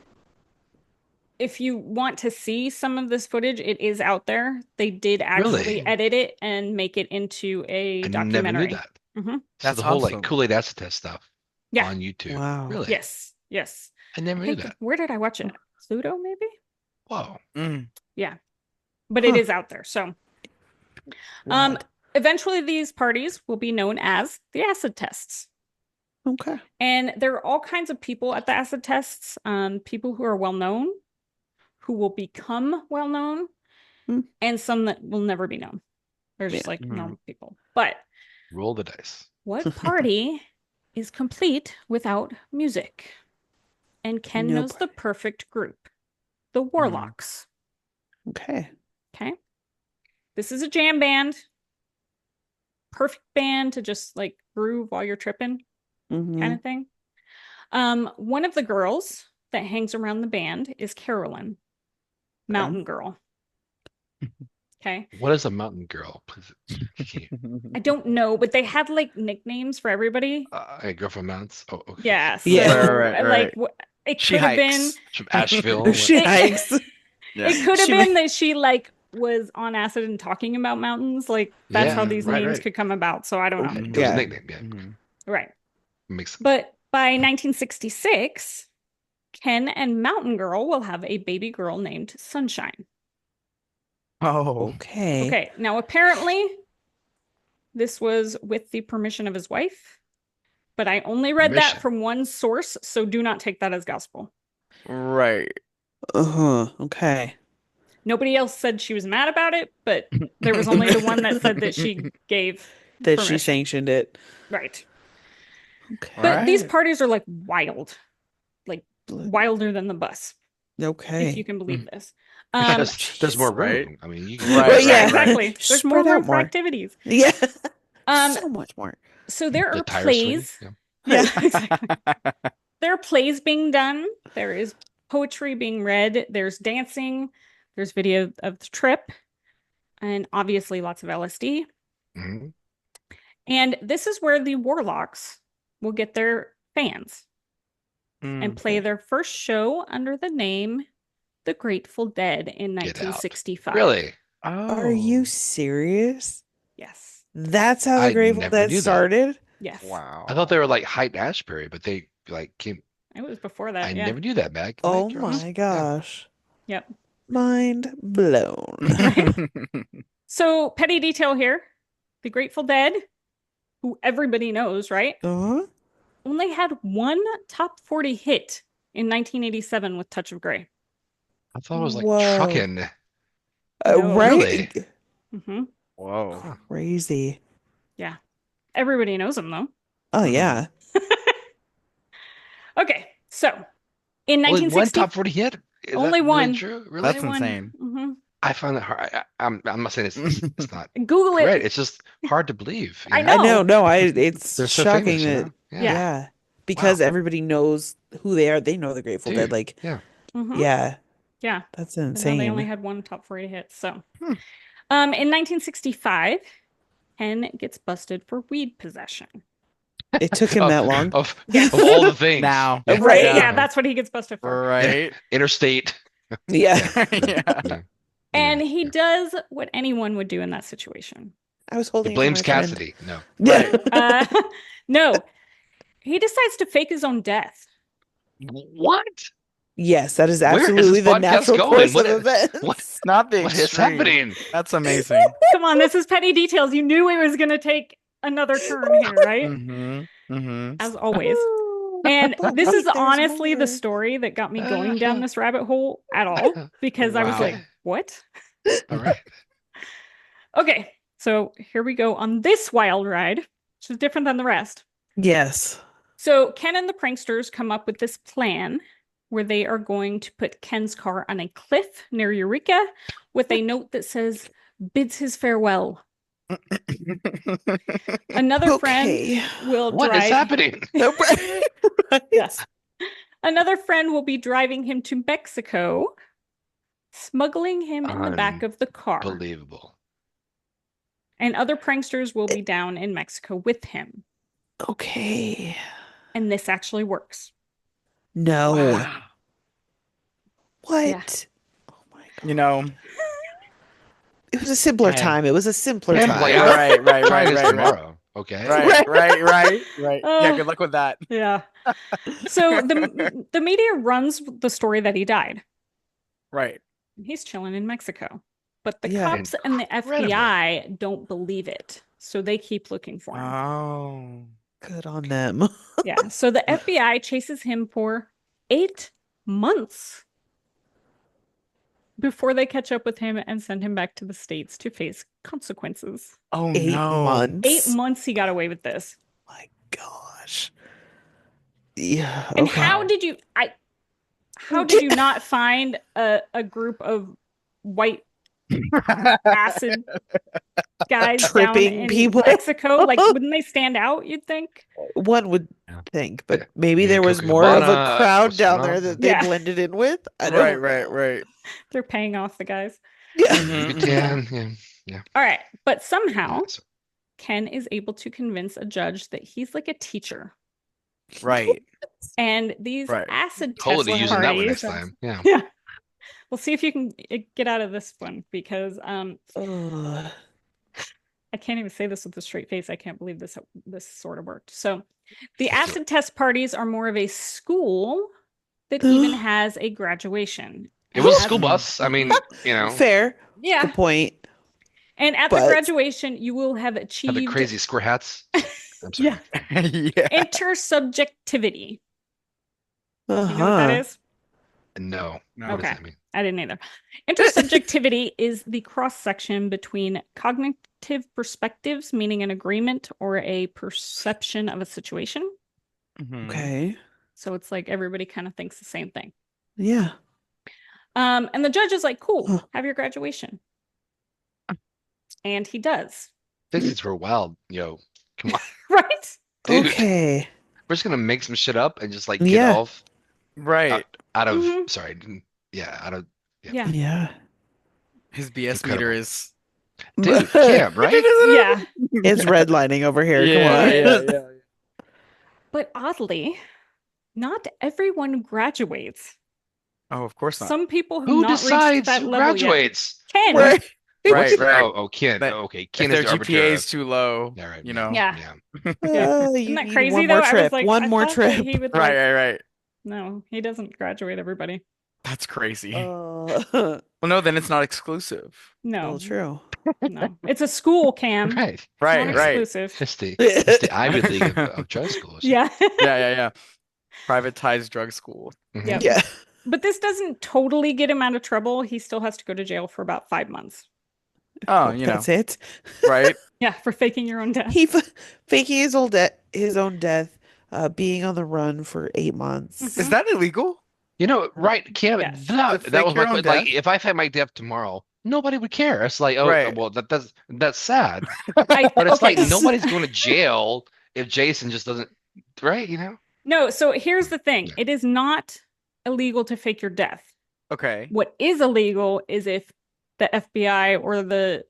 if you want to see some of this footage, it is out there. They did actually Really? edit it and make it into a I documentary. never knew that. Mhm. So That's the whole awesome. like Kool-Aid acid test stuff Yeah. on YouTube. Wow. Really? Yes. Yes. I never I knew think, that. where did I watch it? Pluto, maybe? Whoa. Mm. Yeah. But it Huh. is out there. So, Wild. eventually these parties will be known as the acid tests. Okay. And there are all kinds of people at the acid tests, people who are well known, who will become well known, Hmm. and some that will never be known. They're just Yeah. like Mhm. normal people. But Roll the dice. what party is complete without music? And Ken No knows the perfect group, the Warlocks. Okay. Okay. This is a jam band. Perfect band to just like groove while you're tripping, Mhm. kind of thing. One of the girls that hangs around the band is Carolyn, Mountain Girl. Okay. What is a mountain girl? Please. I don't know, but they had like nicknames for everybody. A girl from mountains. Oh, okay. Yeah. So Yeah. Right. like it She could have been hikes. From Asheville. She It- hikes. Yeah. it could have She been that she like was on acid and talking about mountains. Like that's Yeah, how these right, names right. could come about. So I don't know. Okay. It was Yeah. a nickname. Yeah. Mhm. Right. Makes sense. But by 1966, Ken and Mountain Girl will have a baby girl named Sunshine. Oh. Okay. Okay, now apparently this was with the permission of his wife, but I only read that from one source, so do not take that as gospel. Right. Okay. Nobody else said she was mad about it, but there was only the one that said that she gave That she permission. sanctioned it. Right. Okay. But these parties are like wild, like wilder than the bus, Okay. if you can believe this. Because there's more room. Right. I mean, you Right, yeah. Exactly. There's Spread more out room for more. activities. Yeah. Um, So much more. So there The are tire plays. swinging, Yeah, exactly. There are plays being done. There is poetry being read. There's dancing. There's video of the trip. And obviously lots of LSD. Mm-hmm. And this is where the Warlocks will get their fans and play their first show under the name The Grateful Dead in Get out. 1965. Really? Are you serious? Yes. That's how the I Grateful never Dead knew that. started? Yes. Wow. I thought they were like Haight-Ashbury, but they like came. It was before that. I Yeah. never knew that, Meg. Oh Mike, you're awesome. my gosh. Yep. Mind blown. Right? So, petty detail here. The Grateful Dead, who everybody knows, right? Uh-huh. Only had one top 40 hit in 1987 with Touch of Grey. I thought it was like Whoa. trucking. No. Right? Really? Mm-hmm. Whoa. Crazy. Yeah. Everybody knows him, though. Oh, yeah. Okay. So, in Only one 1960, top 40 hit? Is Only that really one. true? Really? That's only one. insane. Mhm. I find that hard. I'm not saying it's not Google it. great. It's just hard to believe. you I know? know. I know. No, it's They're so shocking famous, you that. know? Yeah. Yeah. Because Wow. everybody knows who they are. They know the Grateful Dead. Dude, Like, yeah. Mhm. yeah. Yeah. That's But no, they only insane. had one top 40 hit. So, Hmm. in 1965, Ken gets busted for weed possession. It took him that long. Of Yes. all the things. Now. Yeah. Right? Yeah. Yeah, that's what he gets busted for. Right. Interstate. Yeah. Yeah. And he does what anyone would do in that situation. I was He holding it for blames my friend. Cassidy. No. Yeah. No, he decides to fake his own death. What? Yes, that is Where is absolutely this the podcast natural going? course What of is- events. what- Not the What is extreme. happening? That's amazing. Come on, this is petty details. You knew it was going to take another turn here, right? Mm-hmm. Mm-hmm. As always. And this is There's honestly the more. story that got me going down this rabbit hole at all, because I was Wow. like, what? All right. Okay, so here we go on this wild ride, which is different than the rest. Yes. So Ken and the pranksters come up with this plan where they are going to put Ken's car on a cliff near Eureka with a note that says, bids his farewell. Another friend Okay. will What is drive. happening? Right. Yes. Another friend will be driving him to Mexico, smuggling him in the back of the car. Unbelievable. And other pranksters will be down in Mexico with him. Okay. And this actually works. No. Wow. What? Yeah. Oh my God. You know. It was a simpler Hey. time. It was a simpler Hey, time. play Right, out. right, right, Try right, this right, right. tomorrow. Okay. Right. Yeah, good luck with that. Yeah. So the media runs the story that he died. Right. He's chilling in Mexico. But the Yeah. cops and the Incredible. FBI don't believe it. So they keep looking for him. Oh. Good on them. Yeah. So the FBI chases him for 8 months before they catch up with him and send him back to the States to face consequences. Oh 8 no. months. 8 months he got away with this. My gosh. Yeah. And okay. how did you not find a group of white acid guys down Tripping in people? Mexico? Like, wouldn't they stand out, you'd think? One would Yeah. think, but maybe Yeah, there was more of a Copacabana, crowd down Barcelona. there that they Yeah. blended in with. I don't know. Right. They're paying off the guys. Yeah. Mhm. Yucatan, yeah. All right. But somehow So- Ken is able to convince a judge that he's like a teacher. Right. And these Right. acid test Totally using that one parties. next time. Yeah. Yeah. We'll see if you can get out of this one, because Ugh. I can't even say this with a straight face. I can't believe this sort of worked. So the acid test parties are more of a school that even has a graduation. It was a And school has- bus. I mean, you know. Fair. Yeah. Good point. And at the But- graduation, you will have Have the achieved crazy square hats. I'm sorry. yeah, Yeah. intersubjectivity. You know what that Uh-huh. is? No. No. What does Okay. that mean? I didn't either. Intersubjectivity is the cross section between cognitive perspectives, meaning an agreement or a perception of a situation. Mhm. Okay. So it's like everybody kind of thinks the same thing. Yeah. And the judge is like, cool, Huh. have your graduation. And he does. Physics were wild, yo. Come on, Right? dude. Okay. We're just gonna make some shit up and just like get Yeah. off Right. out of Mhm. sorry, out of Yeah. Yeah. His BS Incredible. meter is. dude, Cam, right? Yeah. It's redlining over here. Yeah, Come on. yeah, yeah. But oddly, not everyone graduates. Oh, of course not. Some people have Who not reached decides that who level yet. graduates? Ken. Right. Right, right. Oh, Ken. That- Okay, If Ken their is the arbiter. GPA is too low, Yeah, right. you know. Yeah. Yeah. Yeah. You Isn't that need crazy one though? more I trip. was like, One I more thought that trip. he would Right, like, right, right. no, he doesn't graduate everybody. That's crazy. Well, Well, no, then it's not exclusive. No, true. no. It's a school, Cam. Right. It's Right, not right. exclusive. It's the Ivy League of drug schools. Yeah. Yeah, yeah, yeah. Privatized drug school. Mhm. Yep. Yeah. But this doesn't totally get him out of trouble. He still has to go to jail for about 5 months. Oh, you know, That's it. right? Yeah, for faking your own death. He faking his own death, being on the run for 8 months. Mhm. Is that illegal? You know, right, Cam? Yes. That To fake was your my own point. Like, death? if I had my death tomorrow, nobody would care. It's like, oh, Right. well, that's sad. I, But it's okay. like nobody's going to jail if Jason just doesn't, right? You know? No, so here's the thing. Yeah. It is not illegal to fake your death. Okay. What is illegal is if the FBI or the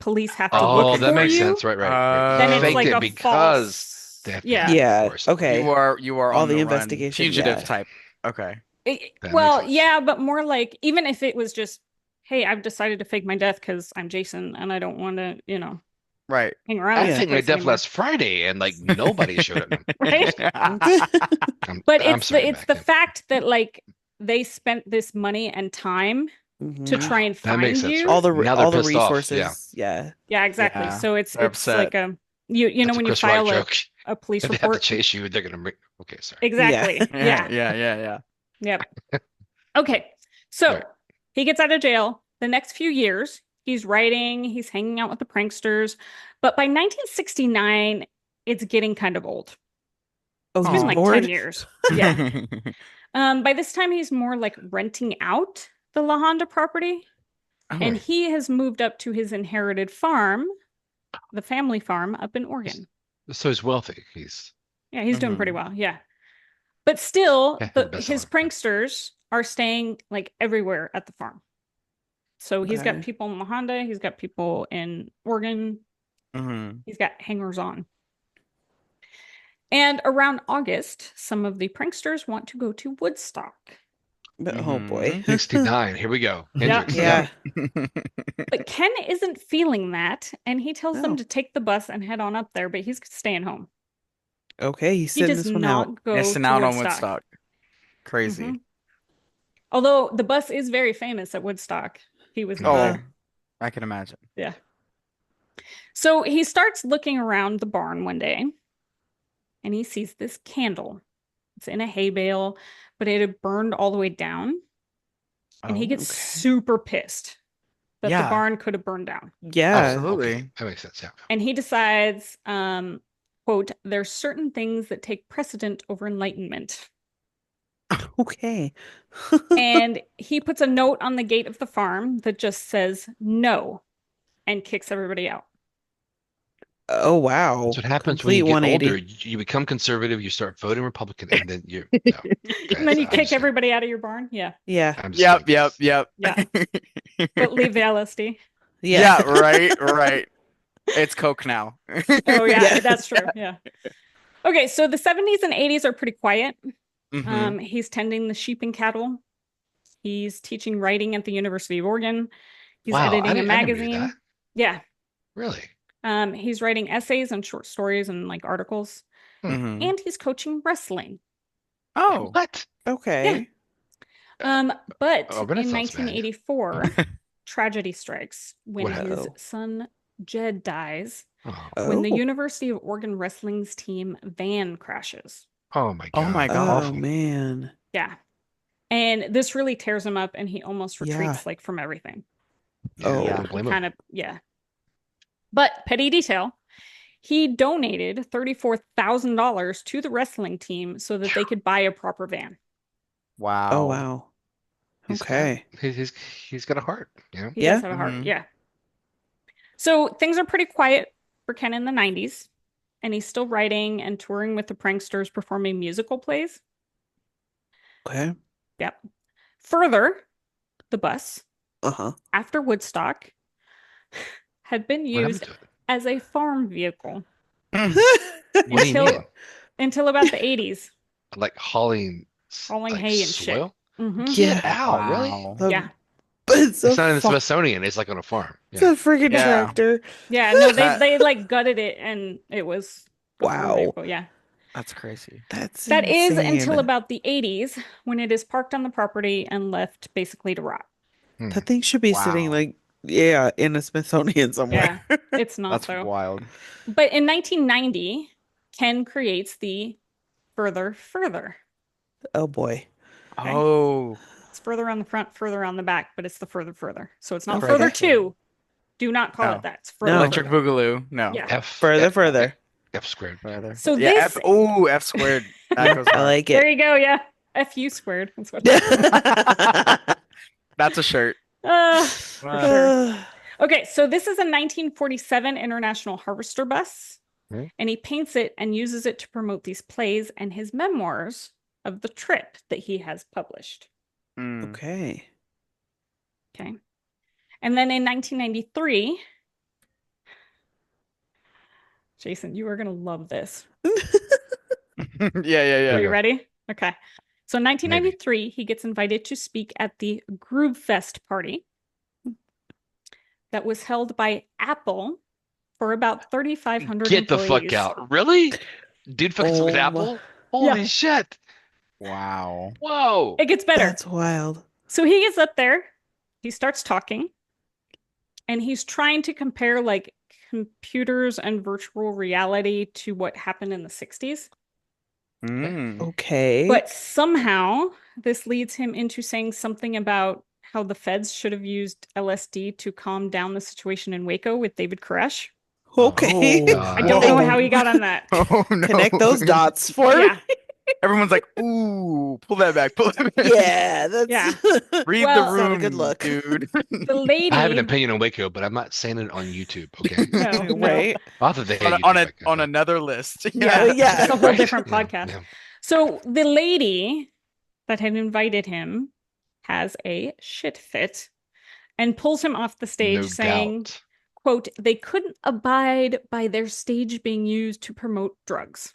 police have to Oh, look that for makes you, sense. Right. then They it's faked like it a because false. they have to. Yeah. Yeah. Of course. Okay. You are All on the run, investigation, fugitive yeah. type. Okay. That Well, makes sense. yeah, but more like even if it was just, hey, I've decided to fake my death because I'm Jason and I don't want to, Right. hang around. I this think my place death anymore. last Friday and like nobody showed up. Right? I'm But it's sorry, it's the Mac. fact that like they spent this money and time to Mhm. try and That find makes sense, you. right? All the Now they're all the pissed off, resources. Yeah. Yeah, exactly. Yeah, So it's they're like upset. a you know That's a when you Chris Rock file joke. a police If they have to report. chase you, they're gonna make. Okay, sorry. Exactly. Yeah, Yeah. yeah. Yep. Okay. So Right. he gets out of jail. The next few years, he's writing, he's hanging out with the pranksters. But by 1969, it's getting kind of old. Oh, It's he's been like bored. 10 years. Yeah. By this time, he's more like renting out the La Honda property. And he has moved up to his inherited farm, the family farm up in Oregon. So he's wealthy. He's Yeah, he's doing pretty Mhm. well. Yeah. But still, Yeah, the best his seller. pranksters are staying like everywhere at the farm. So he's got Okay. people in La Honda, he's got people in Oregon, Mhm. he's got hangers on. And around August, some of the pranksters want to go to Woodstock. But, oh boy. 69. Here we go. Yeah. Hendrix. Yeah. But Ken isn't feeling that, and he tells them No. to take the bus and head on up there, but he's staying home. Okay, he's He sitting does this one not out. go Missing to out on Woodstock. Woodstock. Crazy. Mhm. Although the bus is very famous at Woodstock. He was Oh, there. I can imagine. Yeah. So he starts looking around the barn one day and he sees this candle. It's in a hay bale, but it had burned all the way down. And he Oh, gets okay. super pissed that the Yeah. barn could have burned down. Yeah. Absolutely. Okay, that makes sense. Yeah. And he decides, quote, there's certain things that take precedent over enlightenment. Okay. And he puts a note on the gate of the farm that just says no and kicks everybody out. Oh wow. That's what happens Complete when you get 180. older. You become conservative. You start voting Republican, and then you're. No, And then you I'm kick just- everybody out of your barn. Yeah. Yeah. I'm just like this. Yep. Yeah. But leave the LSD. Yeah. Yeah, right. It's Coke now. Oh, yeah, Yeah. that's true. Yeah. Okay, so the 70s and 80s are pretty quiet. Mhm. He's tending the sheep and cattle. He's teaching writing at the University of Oregon. He's Wow, editing a I never knew magazine. that. Yeah. Really? He's writing essays and short stories and like articles. Mhm. And he's coaching wrestling. Oh, What? Okay. But Oh, in Renaissance man. 1984, tragedy strikes when What his happened? son Jed dies Oh, when the Oh. University of Oregon Wrestling's team van crashes. oh my Oh my God. God. Oh Awful. man. Yeah. And this really tears him up and he almost Yeah. retreats like from everything. Yeah, Oh. I don't blame him. Kind of, yeah. But petty detail, he donated $34,000 to the wrestling team so that they could buy a proper van. Wow. Oh wow. He's Okay. he's got a heart, you know? He Yeah. does have a heart, Mhm. yeah. So things are pretty quiet for Ken in the 90s, and he's still writing and touring with the pranksters performing musical plays. Okay. Yep. Further, the bus, Uh-huh. after Woodstock, had been What happened used to it? as a farm vehicle What do you until mean? until about the 80s, Like hauling hauling like hay and shit. soil? Mm-hmm. Get Yeah. out, really? Wow. Yeah. But it's It's a not in the fu- Smithsonian, it's like on a farm. it's Yeah. a freaking Yeah. tractor. Yeah, no, That- they like gutted it and it was a farm Wow. vehicle. Yeah. That's crazy. That's That is until insane. about the 80s when it is parked on the property and left basically to rot. Hmm. That thing should be sitting Wow. like, yeah, in a Smithsonian somewhere. Yeah, it's not That's though. wild. But in 1990, Ken creates the Furthur. Oh boy. Okay. Oh, It's further on the front, further on the back, but it's the Furthur. So it's not Okay. Furthur 2. Do not call No. it that. It's No. Furthur. Electric Boogaloo. No. Yeah. F Further. F squared. Further. So yeah, this- F squared. That goes I hard. like There it. you go. Yeah. FU squared. That's what. That's a shirt. For sure. Uh, Okay, so this is a 1947 International Harvester bus, Mhm. and he paints it and uses it to promote these plays and his memoirs of the trip that he has published. Mm. okay. Okay. And then in 1993, Jason, you are going to love this. Yeah. Are you ready? Okay. So in 1993, he gets invited to speak at the Groove Fest party that was held by Apple for about 3,500 Get the fuck employees. out. Really? Dude fucking with Oh, Apple? Holy shit. Wow. Whoa. It gets better. That's wild. So he gets up there, he starts talking, and he's trying to compare like computers and virtual reality to what happened in the 60s. Mm. Okay. But somehow this leads him into saying something about how the feds should have used LSD to calm down the situation in Waco with David Koresh. Okay. Oh, I don't know how he got on that. Oh no. Connect those dots for me. Yeah. Everyone's like, ooh, pull that back. Pull that back. Yeah, that's Yeah. Read Well- the It's not a room, good look. dude. The lady. I have an opinion on Waco, but I'm not saying it on YouTube, okay? No. right. Not that they hate on, YouTube on, like that, on but- another list. Yeah, yeah. It's a whole Right? different Yeah, podcast. yeah. So the lady that had invited him has a shit fit and pulls him off the stage No saying, doubt. quote, they couldn't abide by their stage being used to promote drugs.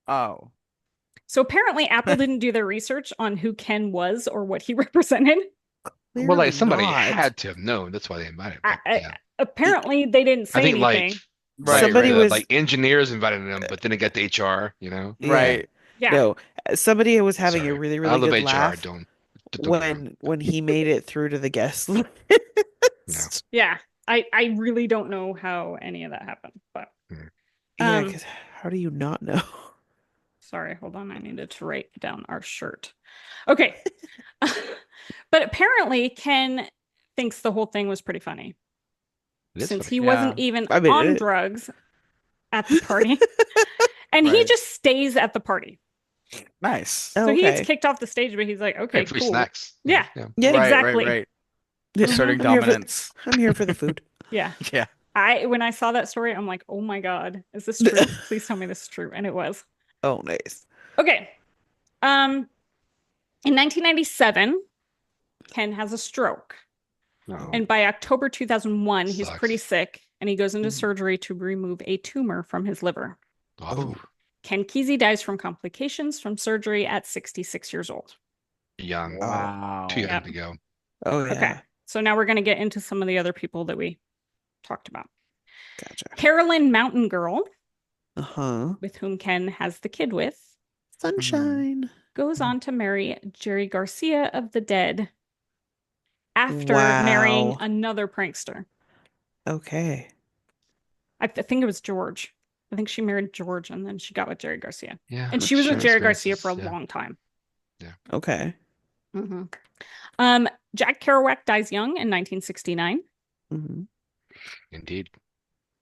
Oh. So apparently Apple didn't do their research on who Ken was or what he represented. Well, Clearly like somebody not. had to have known. That's why they invited him. Yeah. Apparently they didn't say I think anything. Right. Somebody was- like engineers invited him, but then it got the HR, you know? Yeah. Right. Yeah. No, somebody was having Sorry. a really, I really love good HR. laugh Don't when he made it through to the guest list. Yeah. I really don't know how any of that happened, but Yeah, Um, 'cause how do you not know? sorry, hold on. I needed to write down our shirt. Okay. But apparently Ken thinks the whole thing was pretty funny It is since funny. he wasn't Yeah. even I mean, on it- drugs at the party. And he Right. just stays at the party. Nice. Oh, So he gets okay. kicked off the stage, but he's like, okay, Hey, free cool. snacks. Yeah. Yeah. Yeah, Right, exactly. right. Yeah, Asserting I'm here for- dominance. I'm here for the food. Yeah. Yeah. When I saw that story, I'm like, oh my God, is this true? Please tell me this is true. And it was. Oh, nice. Okay. In 1997, Ken has a stroke. No. And by October 2001, he's Sucks. pretty sick and he goes into Mhm. surgery to remove a tumor from his liver. Oh, Ken Kesey dies from complications from surgery at 66 years old. young. Wow. Too young Yep. to go. Oh, yeah. Okay. So now we're going to get into some of the other people that we talked about. Gotcha. Carolyn Mountain Girl, Uh-huh. with whom Ken has the kid with, Sunshine. goes on to marry Jerry Garcia of the Dead. after marrying Wow. another prankster. Okay. I think it was George. I think she married George and then she got with Jerry Garcia. Yeah, And she was with sharing Jerry Garcia for a experiences. Yeah. long time. Okay. Jack Kerouac dies young in 1969. hmm Indeed.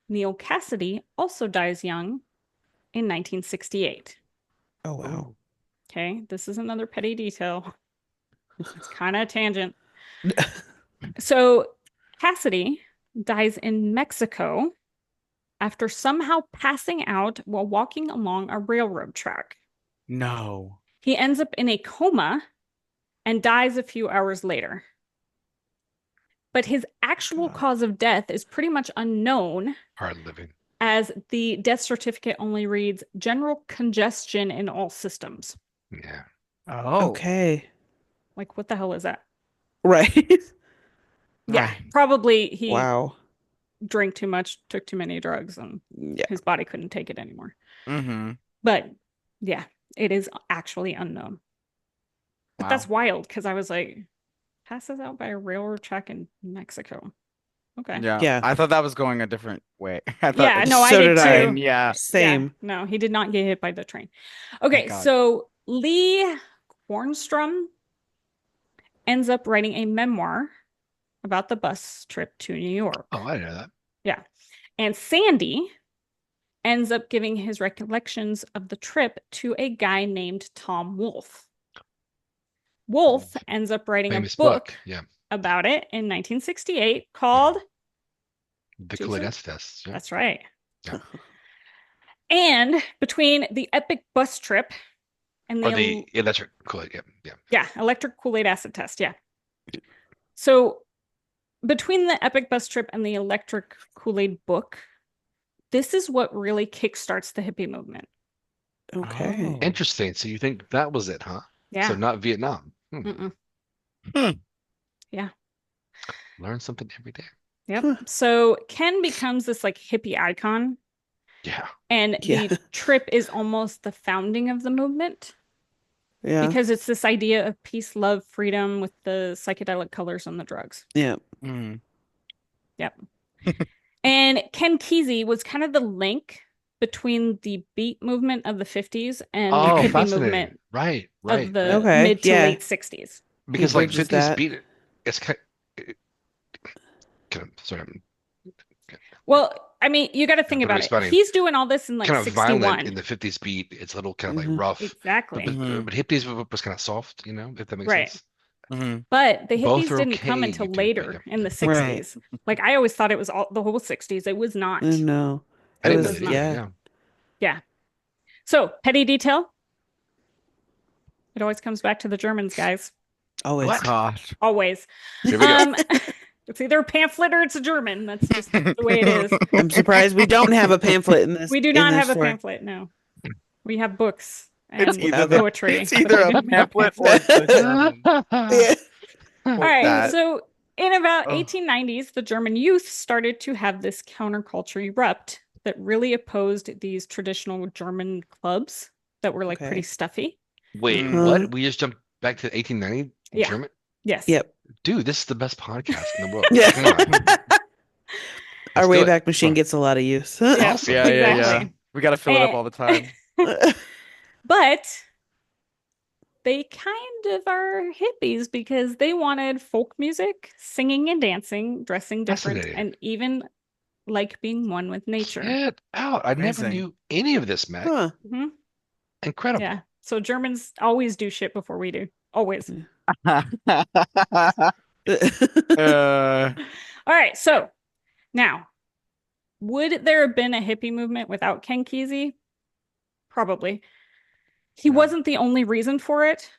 Neil Cassidy also dies young in 1968. Oh wow. Okay, this is another petty detail. It's kind of a tangent. So Cassidy dies in Mexico after somehow passing out while walking along a railroad track. No. He ends up in a coma and dies a few hours later. But his actual God. cause of death is pretty much unknown, Hard living. as the death certificate only reads general congestion in all systems. Yeah. Oh. Okay. Like, what the hell is that? Right. Yeah, Right. probably he Wow. drank too much, took too many drugs, and Yeah. his body couldn't take it anymore. Mm-hmm. But yeah, it is actually unknown. But that's wild because I was like, passes out by a railroad track in Mexico. Okay. Yeah. Yeah. I thought that was going a different way. I thought Yeah, no, I So did did I. too. train, yeah. Yeah, Same. no, he did not get hit by the train. Okay, Thank God. so Lee Kornstrom ends up writing a memoir about the bus trip to New York. Oh, I didn't know that. Yeah. And Sandy ends up giving his recollections of the trip to a guy named Tom Wolfe. Wolfe ends up writing Famous a book Yeah. about it in 1968 called The Jason? Kool-Aid acid test. Yeah. That's right. Yeah. And between the epic bus trip and Or the electric Kool-Aid. Yeah. yeah, electric Kool-Aid acid test, yeah. So between the epic bus trip and the electric Kool-Aid book, this is what really kickstarts the hippie movement. Okay. Oh. Interesting. So you think that was it, huh? Yeah. So not Vietnam. Mm-mm. Hmm. Yeah. Learn something every day. Yep. Huh. So Ken becomes this like hippie icon, Yeah. and Yeah. the trip is almost the founding of the movement Yeah. because it's this idea of peace, love, freedom with the psychedelic colors and the drugs. Yeah. Mm. Yep. And Ken Kesey was kind of the link between the beat movement of the 50s and the Oh, hippie fascinating. movement Right. of the Okay, mid to yeah. late 60s. Because like bridges 50s that. beat, it's kind of, sorry, I'm Well, I mean, you got to think but about it. responding. He's doing all this in like kind of 61. violent in the 50s beat. It's a little kind of like rough. Exactly. But hippies was kind of soft, if that makes Right. sense. Mm-hmm. But the Both hippies are didn't okay, come you until two, but later yeah. in the Right. 60s. Like I always thought it was all the whole 60s. It was not. No. I It didn't know was, that either. yeah. Yeah. Yeah. So, petty detail. It always comes back to the Germans, guys. Always. What? Always. Always. Here we go. It's either a pamphlet or it's a German. That's just the way it is. I'm surprised we don't have a pamphlet in this. We do in not this have a story. pamphlet, no. We have books and It's either the- poetry. It's but either we a don't have pamphlet or it's a German. Yeah. All right, that. so in about Oh. 1890s, the German youth started to have this counterculture erupt that really opposed these traditional German clubs that were like Okay. pretty stuffy. Wait, Mhm. what? We just jumped back to 1890? Yeah. German? Yes. Yep. Dude, this is the best podcast in the world. Yeah. Come on. Our Let's do it. Wayback Machine Come on. gets a lot of use. Yeah. Awesome. Yeah, yeah, yeah. Exactly. We got to fill it up Eh. all the time. But they kind of are hippies because they wanted folk music, singing and dancing, dressing different, Fascinating. and even like being one with nature. Get out. I never Amazing. knew any of this, Mac. Huh. Mhm. Incredible. Yeah. So Germans always do shit before we do. Always. uh, All right. So now, would there have been a hippie movement without Ken Kesey? Probably. He Yeah. wasn't the only reason for it.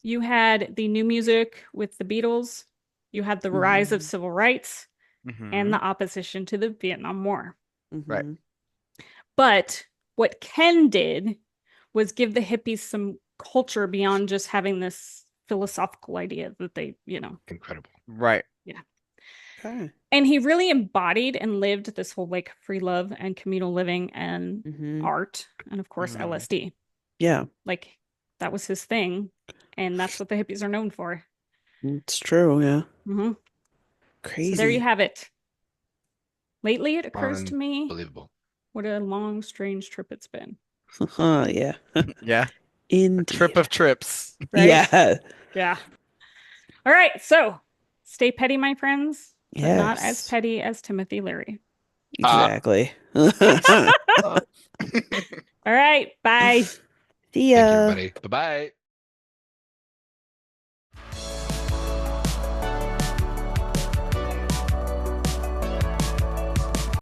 You had the new music with the Beatles. You had the rise of Mhm. civil rights mhm. and the opposition to the Vietnam War. Right. Mhm. But what Ken did was give the hippies some culture beyond just having this philosophical idea that they, Incredible. Right. Okay. and he really embodied and lived this whole like free love and communal living and Mhm. art and of course Mhm. LSD. Yeah. Like that was his thing, and that's what the hippies are known for. It's true, yeah. So Crazy. there you have it. Lately, it occurs to me Unbelievable. what a long, strange trip it's been. Yeah. Yeah. A Indeed. trip of trips. Right? Yeah. Yeah. All right. So stay petty, my friends, but not as Yes. petty as Timothy Leary. Exactly. All right. Bye. See Thank you, ya. everybody. Bye-bye.